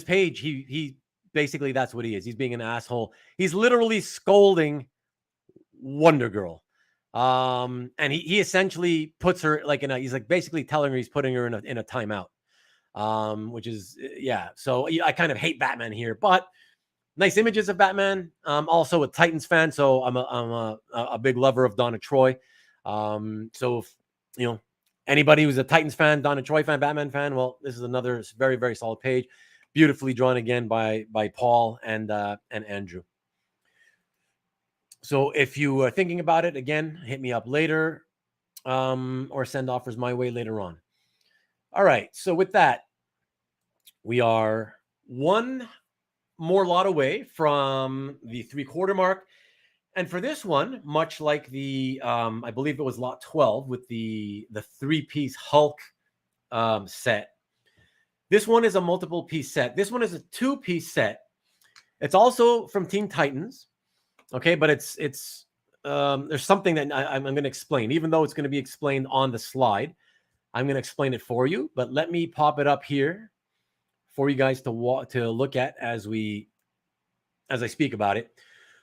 page, he basically, that's what he is. He's being an asshole. He's literally scolding Wonder Girl. And he essentially puts her he's like basically telling her he's putting her in a timeout. Which is, yeah. So I kind of hate Batman here, but nice images of Batman. Also a Titans fan, so I'm a big lover of Donna Troy. So if, anybody who's a Titans fan, Donna Troy fan, Batman fan, well, this is another very, very solid page. Beautifully drawn again by Paul and Andrew. So if you are thinking about it, again, hit me up later, or send offers my way later on. All right. So with that, we are one more lot away from the 3/4 mark. And for this one, much like the, I believe it was lot 12 with the 3-piece Hulk set. This one is a multiple piece set. This one is a 2-piece set. It's also from Teen Titans. Okay, but it's there's something that I'm going to explain, even though it's going to be explained on the slide. I'm going to explain it for you, but let me pop it up here for you guys to look at as I speak about it.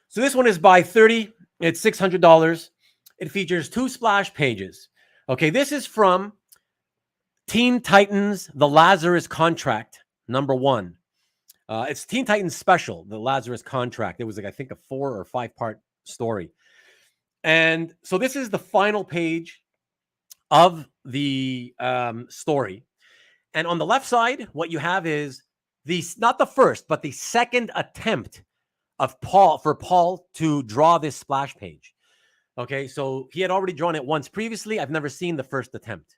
So this one is by 30. It's $600. It features 2 splash pages. Okay, this is from Teen Titans: The Lazarus Contract, number 1. It's Teen Titans Special, The Lazarus Contract. It was I think a 4 or 5-part story. And so this is the final page of the story. And on the left side, what you have is not the first, but the second attempt of Paul to draw this splash page. Okay, so he had already drawn it once previously. I've never seen the first attempt.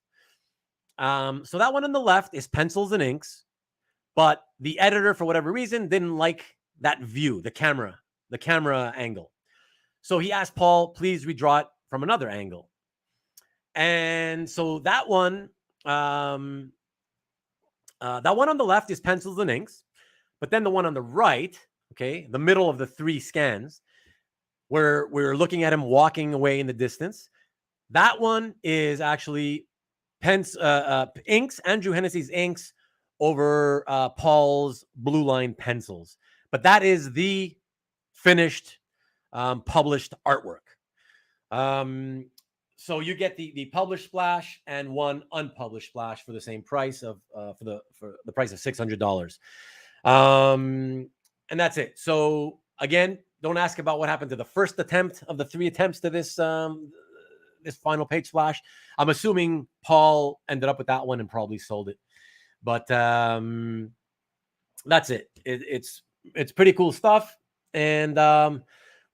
So that one on the left is pencils and inks, but the editor, for whatever reason, didn't like that view, the camera angle. So he asked Paul, please redraw it from another angle. And so that one on the left is pencils and inks, but then the one on the right, okay, the middle of the 3 scans, where we're looking at him walking away in the distance, that one is actually inks, Andrew Hennessy's inks over Paul's blue line pencils. But that is the finished, published artwork. So you get the published splash and one unpublished splash for the same price of for the price of $600. And that's it. So again, don't ask about what happened to the first attempt of the 3 attempts to this this final page splash. I'm assuming Paul ended up with that one and probably sold it. But that's it. It's pretty cool stuff. And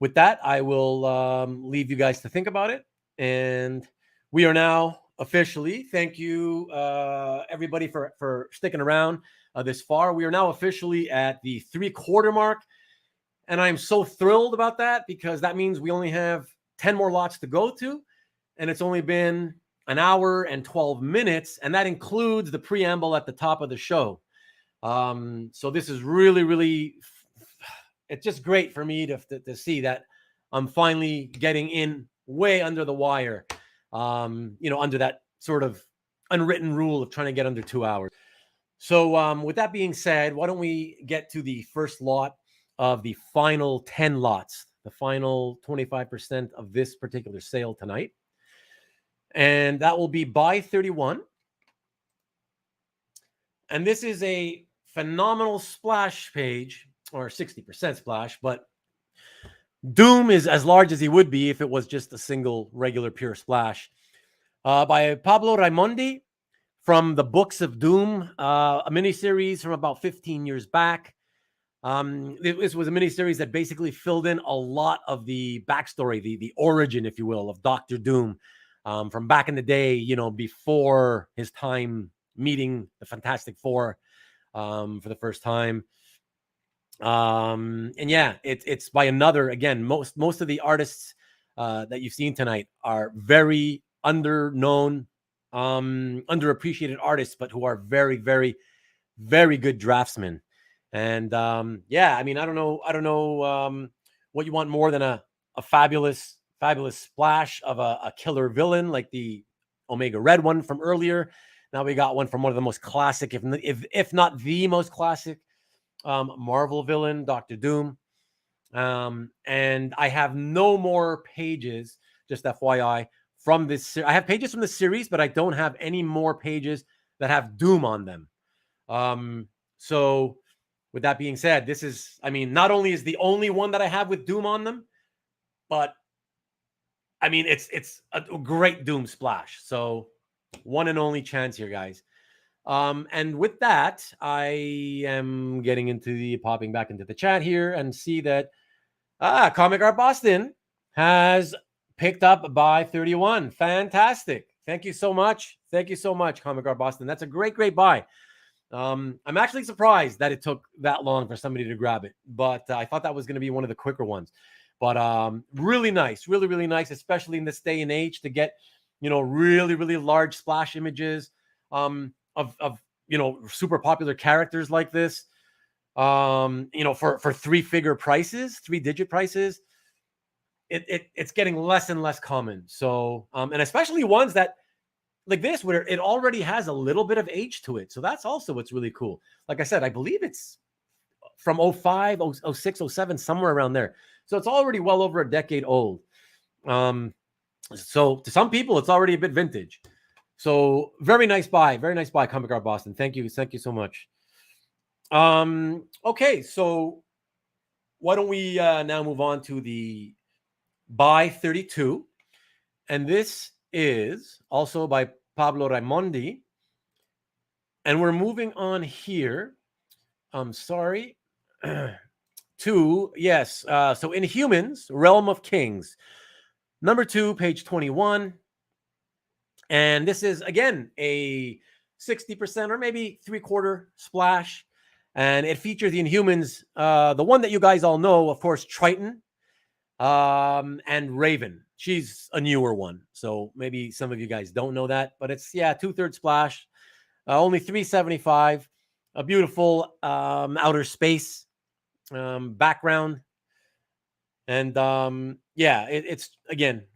with that, I will leave you guys to think about it. And we are now officially, thank you everybody for sticking around this far. We are now officially at the 3/4 mark. And I'm so thrilled about that because that means we only have 10 more lots to go to. And it's only been an hour and 12 minutes. And that includes the preamble at the top of the show. So this is really, really, it's just great for me to see that I'm finally getting in way under the wire, under that sort of unwritten rule of trying to get under 2 hours. So with that being said, why don't we get to the first lot of the final 10 lots, the final 25% of this particular sale tonight. And that will be buy 31. And this is a phenomenal splash page, or 60% splash, but Doom is as large as he would be if it was just a single regular pure splash. By Pablo Raimondi from the Books of Doom, a miniseries from about 15 years back. This was a miniseries that basically filled in a lot of the backstory, the origin, if you will, of Dr. Doom from back in the day, before his time meeting the Fantastic Four for the first time. And yeah, it's by another, again, most of the artists that you've seen tonight are very underknown, underappreciated artists, but who are very, very, very good draftsmen. And yeah, I mean, I don't know what you want more than a fabulous splash of a killer villain like the Omega Red one from earlier. Now we got one from one of the most classic, if not the most classic, Marvel villain, Dr. Doom. And I have no more pages, just FYI, from this. I have pages from the series, but I don't have any more pages that have Doom on them. So with that being said, this is, I mean, not only is the only one that I have with Doom on them, but I mean, it's a great Doom splash. So one and only chance here, guys. And with that, I am popping back into the chat here and see that Comic Art Boston has picked up buy 31. Fantastic. Thank you so much. Thank you so much, Comic Art Boston. That's a great buy. I'm actually surprised that it took that long for somebody to grab it, but I thought that was going to be one of the quicker ones. But really nice, really nice, especially in this day and age, to get really large splash images of super popular characters like this. For 3-figure prices, 3-digit prices, it's getting less and less common. So and especially ones that like this, where it already has a little bit of age to it. So that's also what's really cool. Like I said, I believe it's from 05, 06, 07, somewhere around there. So it's already well over a decade old. So to some people, it's already a bit vintage. So very nice buy, Comic Art Boston. Thank you so much. Okay, so why don't we now move on to the buy 32, and this is also by Pablo Raimondi, and we're moving on here. I'm sorry. So Inhumans, Realm of Kings, number 2, page 21. And this is, again, a 60% or maybe 3/4 splash. And it features the Inhumans, the one that you guys all know, of course, Triton, and Raven. She's a newer one. So maybe some of you guys don't know that. But it's, 2/3 splash, only $375. A beautiful outer space background. And it's again,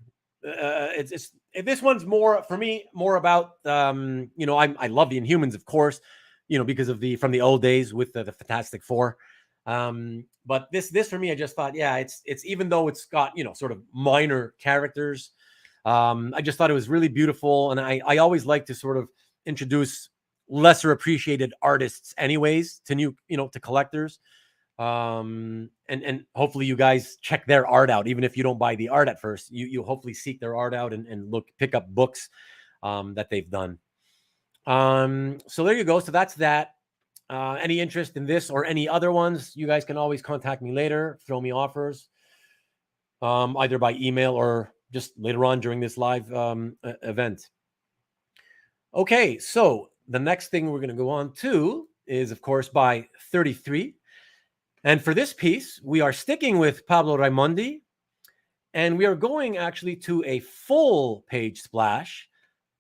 it's this one's more for me, more about I love the Inhumans, of course, because of from the old days with the Fantastic Four. But this for me, I just thought, it's even though it's got sort of minor characters, I just thought it was really beautiful. And I always like to sort of introduce lesser appreciated artists anyways to to collectors. And hopefully you guys check their art out, even if you don't buy the art at first. You hopefully seek their art out and pick up books that they've done. So there you go. So that's that. Any interest in this or any other ones, you guys can always contact me later, throw me offers, either by email or just later on during this live event. Okay, so the next thing we're going to go on to is, of course, by 33. And for this piece, we are sticking with Pablo Raimondi, and we are going actually to a full page splash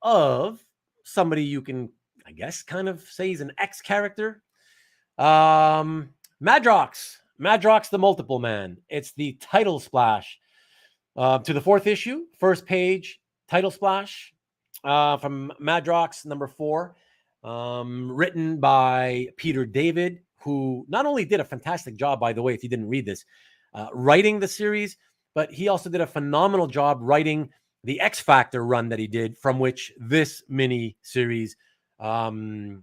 of somebody you can, I guess, kind of say he's an X character. Madrox the Multiple Man. It's the title splash to the 4th issue, first page title splash from Madrox number 4, written by Peter David, who not only did a fantastic job, by the way, if you didn't read this, writing the series, but he also did a phenomenal job writing the X Factor run that he did, from which this mini series was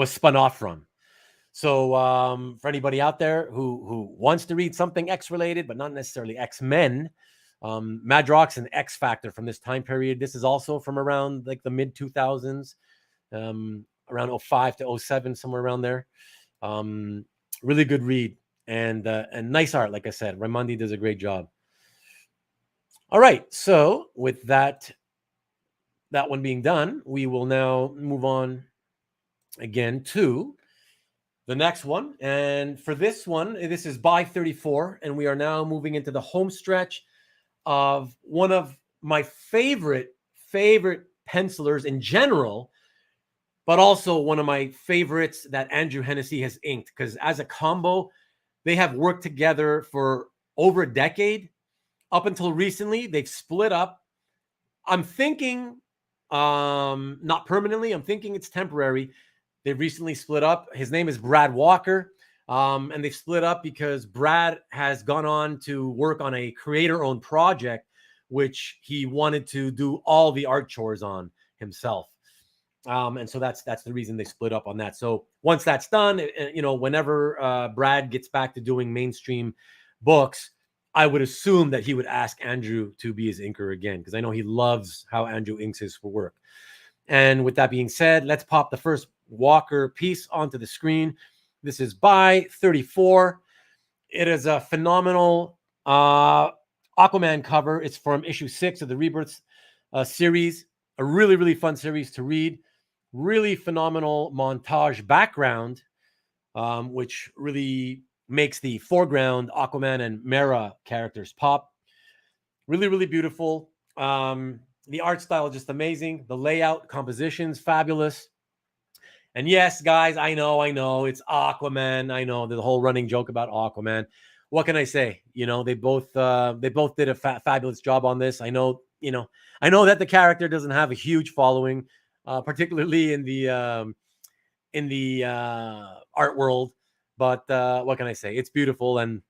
spun off from. So for anybody out there who wants to read something X related, but not necessarily X-Men, Madrox and X Factor from this time period. This is also from around like the mid 2000s, around 05 to 07, somewhere around there. Really good read and nice art. Like I said, Raimondi does a great job. All right. So with that one being done, we will now move on again to the next one. And for this one, this is by 34. And we are now moving into the home stretch of one of my favorite pencilers in general, but also one of my favorites that Andrew Hennessy has inked, because as a combo, they have worked together for over a decade. Up until recently, they've split up. I'm thinking, not permanently, I'm thinking it's temporary. They've recently split up. His name is Brad Walker. And they've split up because Brad has gone on to work on a creator-owned project, which he wanted to do all the art chores on himself. And so that's the reason they split up on that. So once that's done, whenever Brad gets back to doing mainstream books, I would assume that he would ask Andrew to be his inker again, because I know he loves how Andrew inks his work. And with that being said, let's pop the first Walker piece onto the screen. This is by 34. It is a phenomenal Aquaman cover. It's from issue 6 of the Rebirth series. A really, really fun series to read. Really phenomenal montage background, which really makes the foreground Aquaman and Mera characters pop. Really, really beautiful. The art style is just amazing. The layout, compositions, fabulous. And yes, guys, I know, it's Aquaman. I know the whole running joke about Aquaman. What can I say? They both did a fabulous job on this. I know that the character doesn't have a huge following, particularly in the art world. But what can I say? It's beautiful, and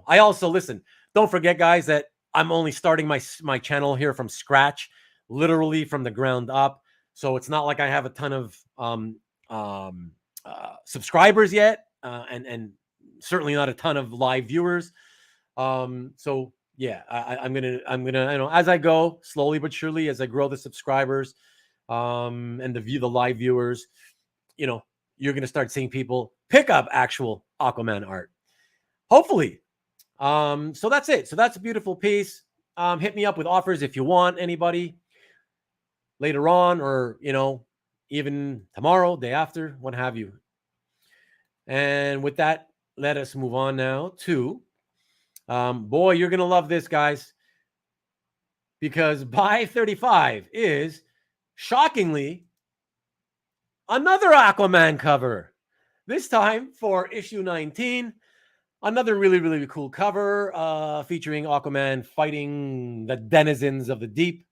I also listen. Don't forget, guys, that I'm only starting my channel here from scratch, literally from the ground up. So it's not like I have a ton of subscribers yet, and certainly not a ton of live viewers. So yeah, I'm gonna as I go, slowly but surely, as I grow the subscribers, and the live viewers, you're gonna start seeing people pick up actual Aquaman art, hopefully. So that's it. So that's a beautiful piece. Hit me up with offers if you want, anybody, later on, or even tomorrow, day after, what have you. And with that, let us move on now to, boy, you're going to love this, guys, because by 35 is, shockingly, another Aquaman cover. This time for issue 19. Another really, really cool cover featuring Aquaman fighting the denizens of the deep.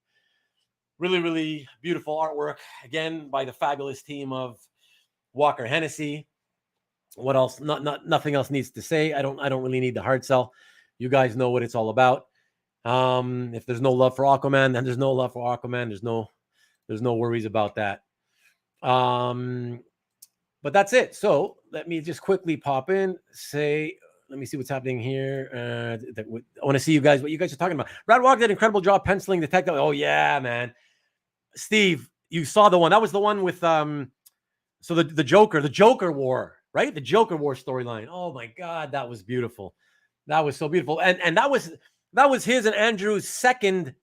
Really, really beautiful artwork, again, by the fabulous team of Walker Hennessy. What else? Nothing else needs to say. I don't really need the hard sell. You guys know what it's all about. If there's no love for Aquaman, then there's no love for Aquaman. There's no worries about that. But that's it. So let me just quickly pop in, let me see what's happening here. I want to see what you guys are talking about. Brad Walker did an incredible job penciling Detective. Oh yeah, man. Steve, you saw the one. That was the one with so the Joker War, right? The Joker War storyline. Oh my God, that was beautiful. That was so beautiful. And that was his and Andrew's second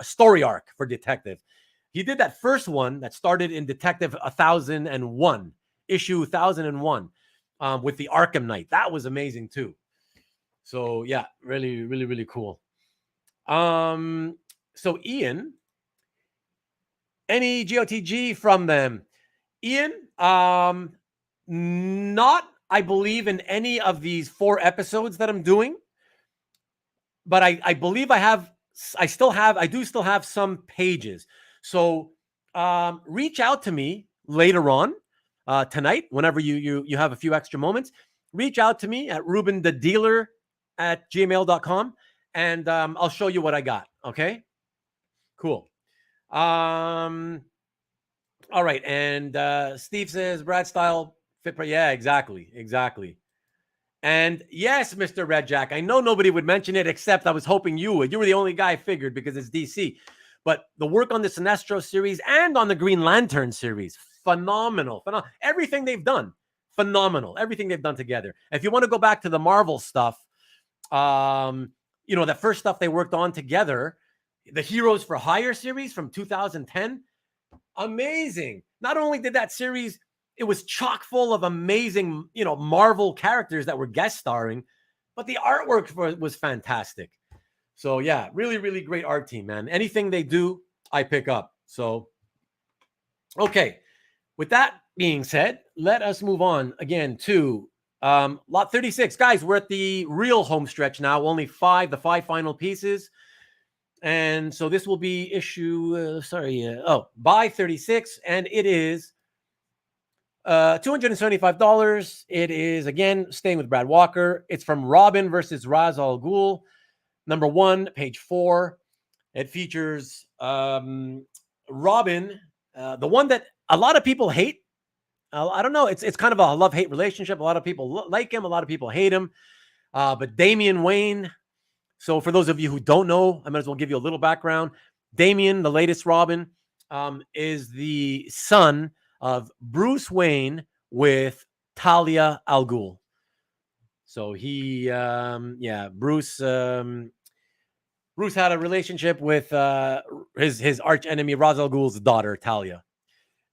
story arc for Detective. He did that first one that started in Detective 1001, issue 1001, with the Arkham Knight. That was amazing too. So yeah, really, really, really cool. So Ian, any GOTG from them? Ian, not, I believe, in any of these 4 episodes that I'm doing, but I believe I do still have some pages. So reach out to me later on tonight, whenever you have a few extra moments. Reach out to me at rubenthedealer@gmail.com, and I'll show you what I got. Okay, cool. All right, and Steve says Brad style fit. Yeah, exactly. And yes, Mr. Red Jack, I know nobody would mention it, except I was hoping you would. You were the only guy I figured because it's DC. But the work on the Sinestro series and on the Green Lantern series, phenomenal. Everything they've done, phenomenal. Everything they've done together. If you want to go back to the Marvel stuff, the first stuff they worked on together, the Heroes for Hire series from 2010, amazing. Not only did that series, it was chock full of amazing, Marvel characters that were guest starring, but the artwork was fantastic. So yeah, really, really great art team, man. Anything they do, I pick up. So, okay. With that being said, let us move on again to lot 36. Guys, we're at the real home stretch now. Only the 5 final pieces. And so this will be issue, by 36. And it is $275. It is, again, staying with Brad Walker. It's from Robin versus Ra's al Ghul, number 1, page 4. It features Robin, the one that a lot of people hate. I don't know. It's kind of a love-hate relationship. A lot of people like him. A lot of people hate him. But Damian Wayne. So for those of you who don't know, I might as well give you a little background. Damian, the latest Robin, is the son of Bruce Wayne with Talia al Ghul. So he, Bruce had a relationship with his arch enemy Ra's al Ghul's daughter Talia,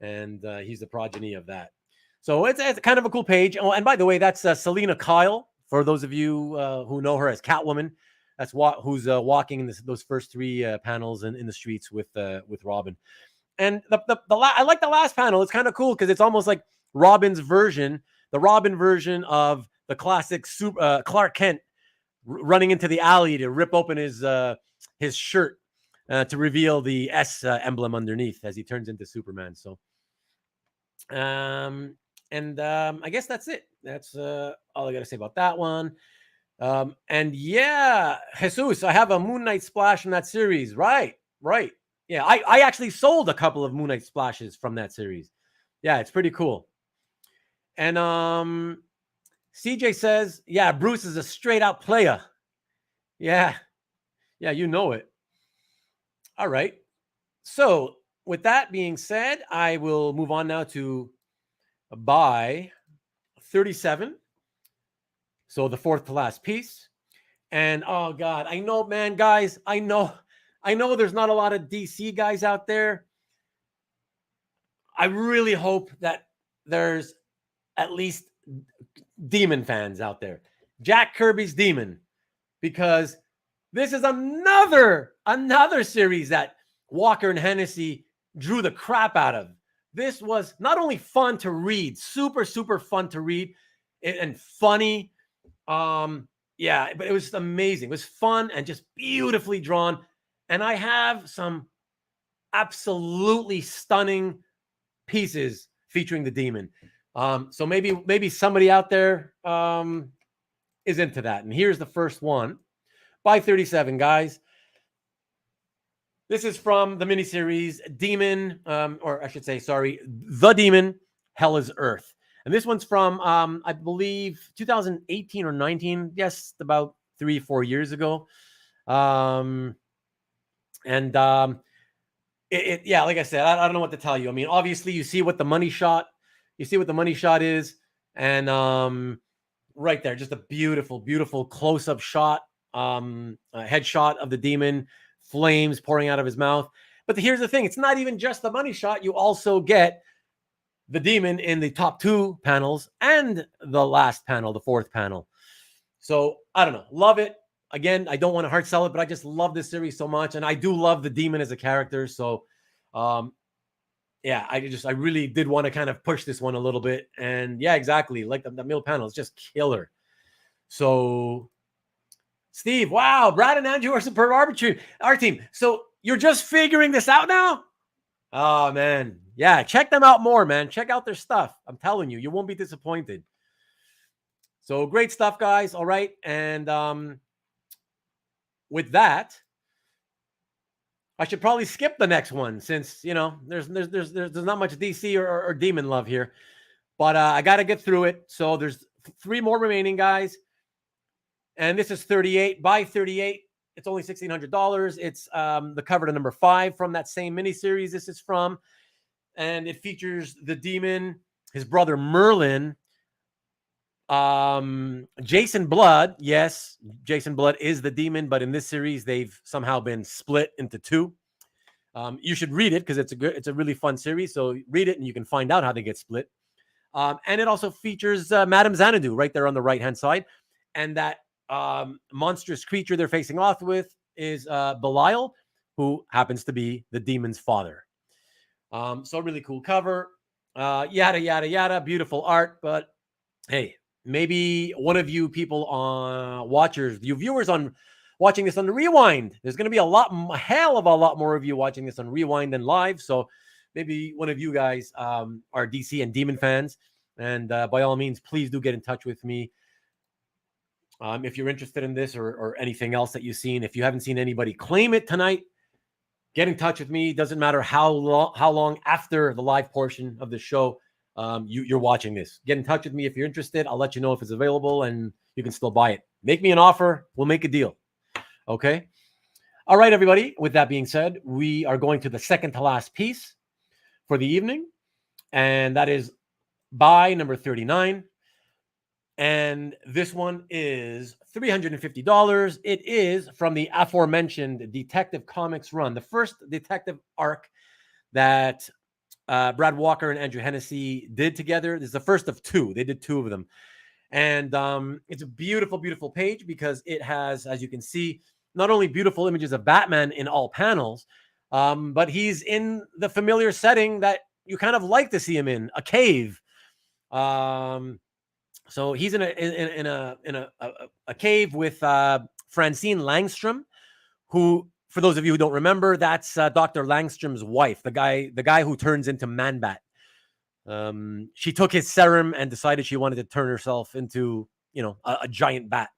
and he's the progeny of that. So it's kind of a cool page. Oh, and by the way, that's Selena Kyle. For those of you who know her as Catwoman, that's who's walking in those first 3 panels in the streets with Robin. And I like the last panel. It's kind of cool because it's almost like the Robin version of the classic Clark Kent running into the alley to rip open his shirt to reveal the S emblem underneath as he turns into Superman. So, I guess that's it. That's all I got to say about that one. And yeah, Jesus, I have a Moon Knight splash from that series. Right. Yeah, I actually sold a couple of Moon Knight splashes from that series. Yeah, it's pretty cool. And CJ says, yeah, Bruce is a straight out player. Yeah, you know it. All right. So with that being said, I will move on now to by 37. So the 4th to last piece. And oh God, I know, man, guys, I know there's not a lot of DC guys out there. I really hope that there's at least Demon fans out there. Jack Kirby's Demon, because this is another series that Walker and Hennessy drew the crap out of. This was not only fun to read, super, super fun to read and funny. Yeah, but it was amazing. It was fun and just beautifully drawn. And I have some absolutely stunning pieces featuring the Demon. So maybe somebody out there is into that. And here's the first one by 37, guys. This is from the miniseries Demon, or I should say, sorry, The Demon, Hell is Earth. And this one's from, I believe, 2018 or 19. Yes, about 3-4 years ago. Yeah, like I said, I don't know what to tell you. I mean, obviously, you see what the money shot is, and right there, just a beautiful, beautiful close-up shot, a headshot of the demon, flames pouring out of his mouth. But here's the thing: it's not even just the money shot. You also get the demon in the top 2 panels and the last panel, the 4th panel. So I don't know, love it. Again, I don't want to hard sell it, but I just love this series so much, and I do love the demon as a character. So, yeah, I really did want to kind of push this one a little bit, and yeah, exactly, like the middle panel is just killer. So, Steve, wow, Brad and Andrew are superb our team. So you're just figuring this out now? Oh man, yeah, check them out more, man. Check out their stuff. I'm telling you, you won't be disappointed. So great stuff, guys. All right, and with that, I should probably skip the next one since there's not much DC or demon love here, but I got to get through it. So there's 3 more remaining, guys, and this is 38 by 38. It's only $1,600. It's the cover to number 5 from that same miniseries. This is from, and it features the demon, his brother Merlin. Jason Blood, yes, Jason Blood is the demon, but in this series they've somehow been split into 2. You should read it because it's a really fun series. So read it and you can find out how they get split. And it also features Madame Xanadu right there on the right hand side, and that monstrous creature they're facing off with is Belial, who happens to be the demon's father. So really cool cover, yada yada yada, beautiful art. But hey, maybe one of you people watchers, you viewers on watching this on the Rewind, there's going to be a hell of a lot more of you watching this on Rewind than live. So maybe one of you guys are DC and Demon fans, and by all means, please do get in touch with me if you're interested in this or anything else that you've seen. If you haven't seen anybody claim it tonight, get in touch with me. Doesn't matter how long after the live portion of the show you're watching this. Get in touch with me if you're interested. I'll let you know if it's available and you can still buy it. Make me an offer. We'll make a deal. Okay. All right, everybody. With that being said, we are going to the second to last piece for the evening, and that is by number 39. And this one is $350. It is from the aforementioned Detective Comics run, the first detective arc that Brad Walker and Andrew Hennessy did together. This is the first of 2. They did 2 of them. And it's a beautiful, beautiful page because it has, as you can see, not only beautiful images of Batman in all panels, but he's in the familiar setting that you kind of like to see him in, a cave. So he's in a cave with Francine Langstrom, who, for those of you who don't remember, that's Dr. Langstrom's wife, the guy who turns into Man-Bat. She took his serum and decided she wanted to turn herself into, a giant bat.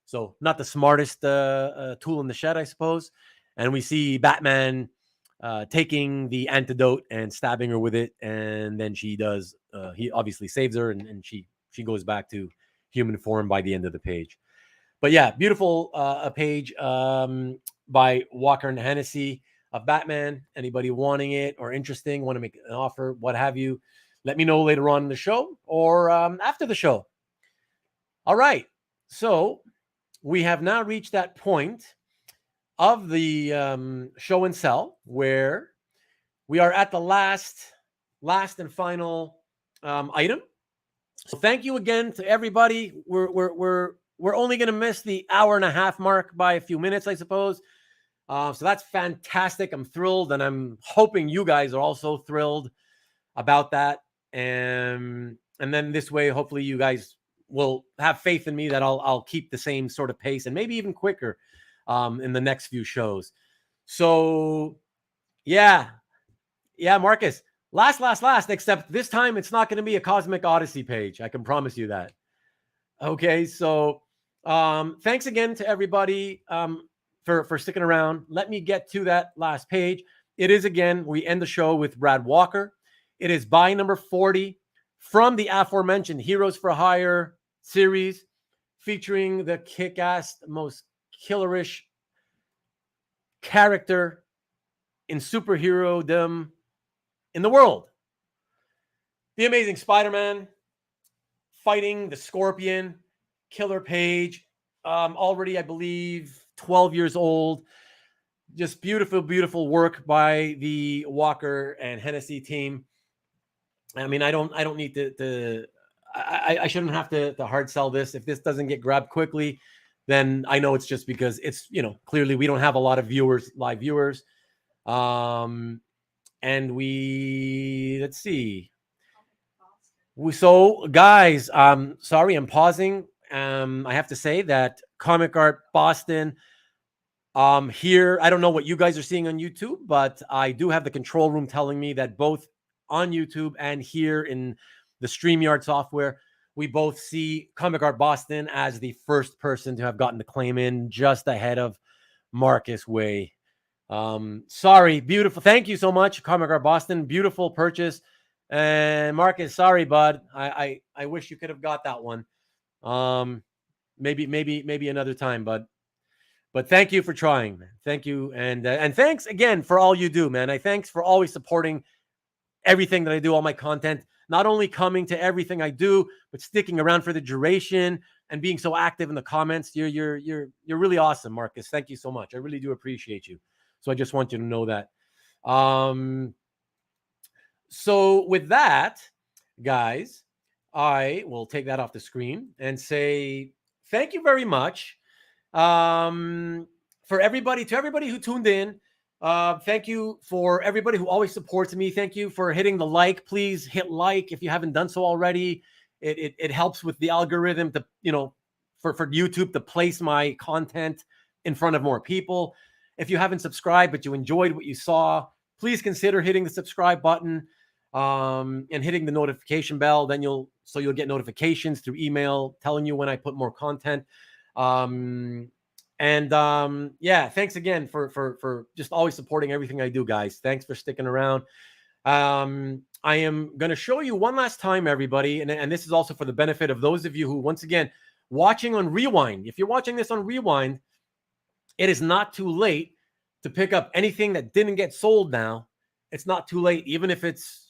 So not the smartest tool in the shed, I suppose. And we see Batman taking the antidote and stabbing her with it, and then he obviously saves her, and she goes back to human form by the end of the page. But yeah, beautiful page by Walker and Hennessy of Batman. Anybody wanting it or interesting, want to make an offer, what have you, let me know later on in the show or after the show. All right. So we have now reached that point of the show and sell where we are at the last and final item. So thank you again to everybody. We're only going to miss the 1.5 hour mark by a few minutes, I suppose. So that's fantastic. I'm thrilled, and I'm hoping you guys are also thrilled about that. And then this way, hopefully, you guys will have faith in me that I'll keep the same sort of pace and maybe even quicker in the next few shows. So yeah, Marcus. Last, except this time it's not going to be a Cosmic Odyssey page. I can promise you that. Okay, so Thanks again to everybody for sticking around. Let me get to that last page. It is, again, we end the show with Brad Walker. It is buy number 40 from the aforementioned Heroes for Hire series, featuring the kick-ass, most killerish character in superhero-dom in the world. The Amazing Spider-Man fighting the Scorpion, Killer Page, already, I believe, 12 years old. Just beautiful, beautiful work by the Walker and Hennessy team. I mean, I don't need I shouldn't have to hard sell this. If this doesn't get grabbed quickly, then I know it's just because it's, clearly we don't have a lot of live viewers. And let's see. So guys, sorry, I'm pausing. I have to say that Comic Art Boston, here, I don't know what you guys are seeing on YouTube, but I do have the control room telling me that both on YouTube and here in the StreamYard software, we both see Comic Art Boston as the first person to have gotten the claim in, just ahead of Marcus Way. Sorry, beautiful. Thank you so much, Comic Art Boston. Beautiful purchase. And Marcus, sorry, bud. I wish you could have got that one. Maybe another time, bud. But thank you for trying, man. Thank you, and thanks again for all you do, man. Thanks for always supporting everything that I do, all my content. Not only coming to everything I do, but sticking around for the duration and being so active in the comments. You're really awesome, Marcus. Thank you so much. I really do appreciate you. So I just want you to know that. So with that, guys, I will take that off the screen and say thank you very much. For everybody, to everybody who tuned in, thank you for everybody who always supports me. Thank you for hitting the like. Please hit like if you haven't done so already. It helps with the algorithm to, for YouTube to place my content in front of more people. If you haven't subscribed, but you enjoyed what you saw, please consider hitting the subscribe button, and hitting the notification bell. Then you'll get notifications through email telling you when I put more content. Yeah, thanks again for just always supporting everything I do, guys. Thanks for sticking around. I am going to show you one last time, everybody, and this is also for the benefit of those of you who, once again, watching on Rewind. If you're watching this on Rewind, it is not too late to pick up anything that didn't get sold now. It's not too late, even if it's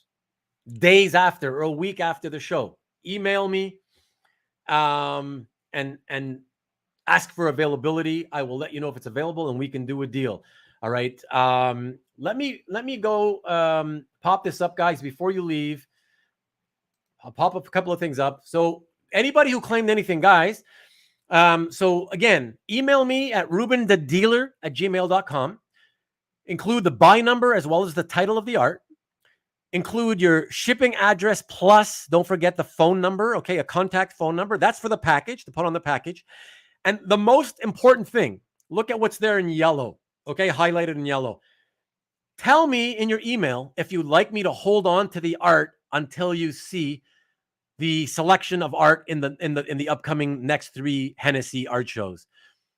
days after or a week after the show. Email me, and ask for availability. I will let you know if it's available and we can do a deal. All right. Let me go pop this up, guys, before you leave. I'll pop up a couple of things up. So anybody who claimed anything, guys, so again, email me at rubenthedealer@gmail.com. Include the buy number as well as the title of the art. Include your shipping address, plus don't forget the phone number, okay, a contact phone number. That's for the package, to put on the package. And the most important thing, look at what's there in yellow, okay, highlighted in yellow. Tell me in your email if you'd like me to hold on to the art until you see the selection of art in the upcoming next 3 Hennessy art shows,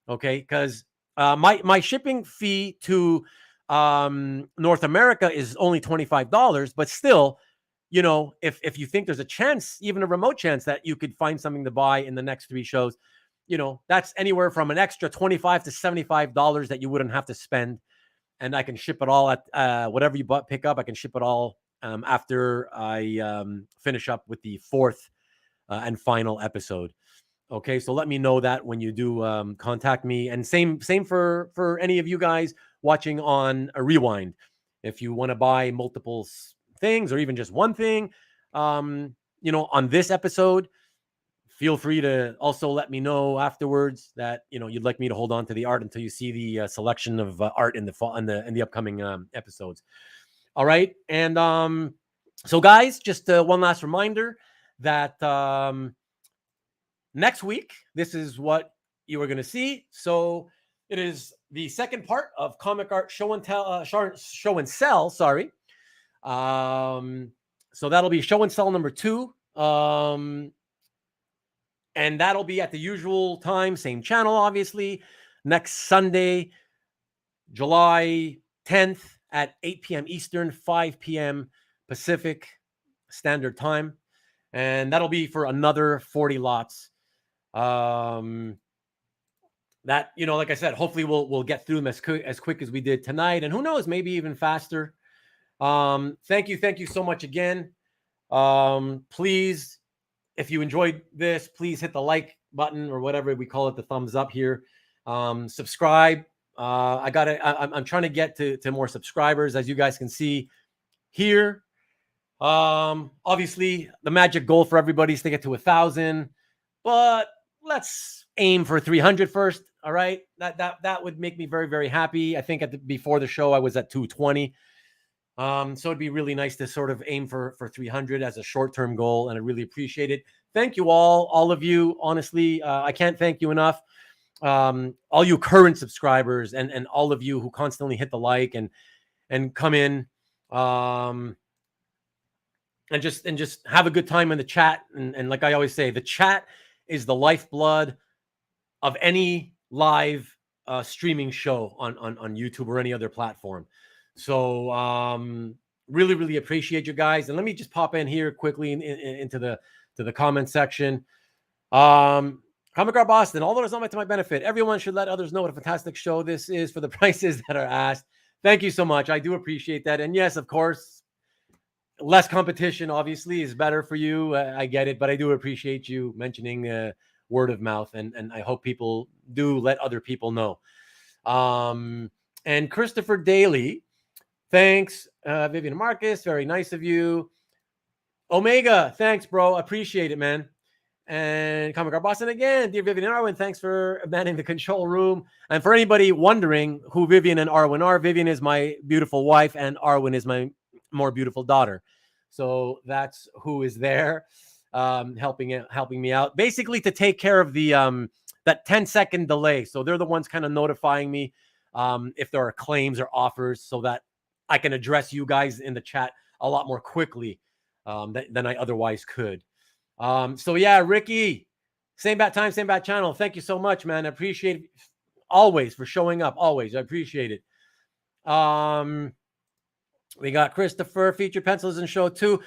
okay? Because my shipping fee to North America is only $25, but still, if you think there's a chance, even a remote chance, that you could find something to buy in the next 3 shows, that's anywhere from an extra $25 to $75 that you wouldn't have to spend. And I can ship it all at whatever you pick up. I can ship it all after I finish up with the 4th and final episode. Okay, so let me know that when you do contact me. And same for any of you guys watching on a Rewind. If you want to buy multiple things or even just one thing, on this episode, feel free to also let me know afterwards that you'd like me to hold on to the art until you see the selection of art in the upcoming episodes. All right, and so guys, just one last reminder that next week this is what you are going to see. So it is the second part of Comic Art Show and Sell. Sorry, so that'll be Show and Sell number 2. And that'll be at the usual time, same channel, obviously, next Sunday, July 10th at 8 p.m. Eastern, 5 p.m. Pacific Standard Time. And that'll be for another 40 lots. That, like I said, hopefully we'll get through them as quick as we did tonight. And who knows, maybe even faster. Thank you so much again. Please, if you enjoyed this, please hit the like button or whatever we call it, the thumbs up here. Subscribe. I'm trying to get to more subscribers, as you guys can see here. Obviously the magic goal for everybody is to get to 1,000, but let's aim for 300 first. All right. That would make me very, very happy. I think before the show, I was at 220. So it'd be really nice to sort of aim for 300 as a short-term goal. And I really appreciate it. Thank you all of you. Honestly, I can't thank you enough. All you current subscribers and all of you who constantly hit the like and come in, and just have a good time in the chat. And like I always say, the chat is the lifeblood of any live streaming show on YouTube or any other platform. So really, really appreciate you guys. And let me just pop in here quickly into the comment section. Comic Art Boston, although it's not to my benefit, everyone should let others know what a fantastic show this is for the prices that are asked. Thank you so much. I do appreciate that. And yes, of course, less competition obviously is better for you. I get it, but I do appreciate you mentioning word of mouth, and I hope people do let other people know. And Christopher Daly, thanks. Vivian Marcus, very nice of you. Omega, thanks, bro. Appreciate it, man. And Comic Art Boston again, dear Vivian and Arwen, thanks for manning the control room. And for anybody wondering who Vivian and Arwen are, Vivian is my beautiful wife, and Arwen is my more beautiful daughter. So that's who is there, helping me out, basically to take care of the that 10-second delay. So they're the ones kind of notifying me if there are claims or offers, so that I can address you guys in the chat a lot more quickly than I otherwise could. So yeah, Ricky, same bat time, same bat channel. Thank you so much, man. I appreciate it always for showing up. Always. I appreciate it. We got Christopher, featured pencils in show 2.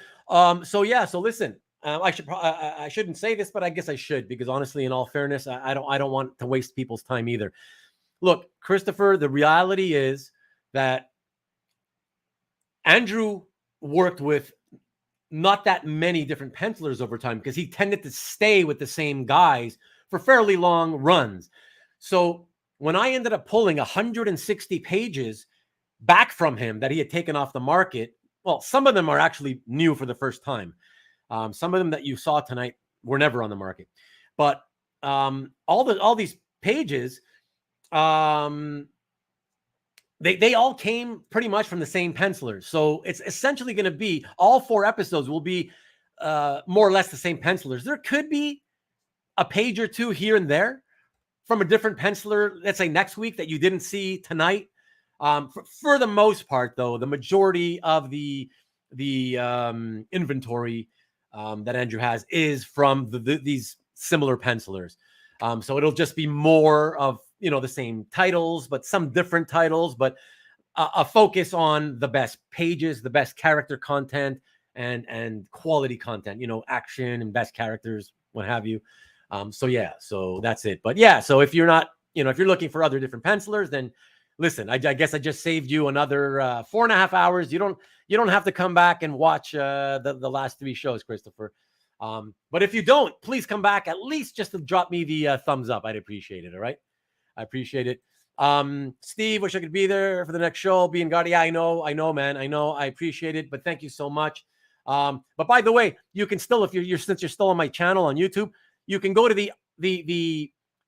So yeah, so listen, I shouldn't say this, but I guess I should, because honestly, in all fairness, I don't want to waste people's time either. Look, Christopher, the reality is that Andrew worked with not that many different pencilers over time, because he tended to stay with the same guys for fairly long runs. So when I ended up pulling 160 pages back from him that he had taken off the market, well, some of them are actually new for the first time. Some of them that you saw tonight were never on the market, but all these pages, they all came pretty much from the same pencilers. So it's essentially going to be, all 4 episodes will be more or less the same pencilers. There could be a page or 2 here and there from a different penciler, let's say next week, that you didn't see tonight. For the most part, though, the majority of the inventory that Andrew has is from these similar pencilers. So it'll just be more of, the same titles, but some different titles, but a focus on the best pages, the best character content, and quality content, action and best characters, what have you. So yeah, so that's it. But yeah, so if you're not, if you're looking for other different pencilers, then listen, I guess I just saved you another 4.5 hours. You don't have to come back and watch the last 3 shows, Christopher. But if you don't, please come back at least just to drop me the thumbs up. I'd appreciate it. All right. I appreciate it. Steve, wish I could be there for the next show. Being Guardi, yeah, I know, man. I know. I appreciate it. But thank you so much. But by the way, you can still, if since you're still on my channel on YouTube, you can go to the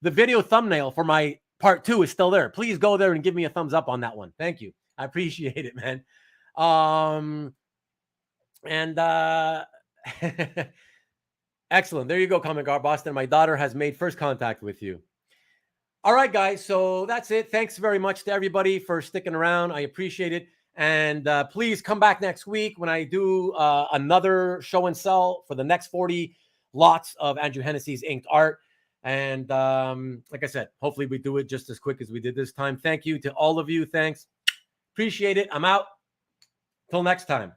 video thumbnail for my part 2 is still there. Please go there and give me a thumbs up on that one. Thank you. I appreciate it, man. Excellent. There you go, Comic Art Boston. My daughter has made first contact with you. All right, guys. So that's it. Thanks very much to everybody for sticking around. I appreciate it. And please come back next week when I do another show and sell for the next 40 lots of Andrew Hennessy's inked art. And like I said, hopefully we do it just as quick as we did this time. Thank you to all of you. Thanks. Appreciate it. I'm out. Till next time.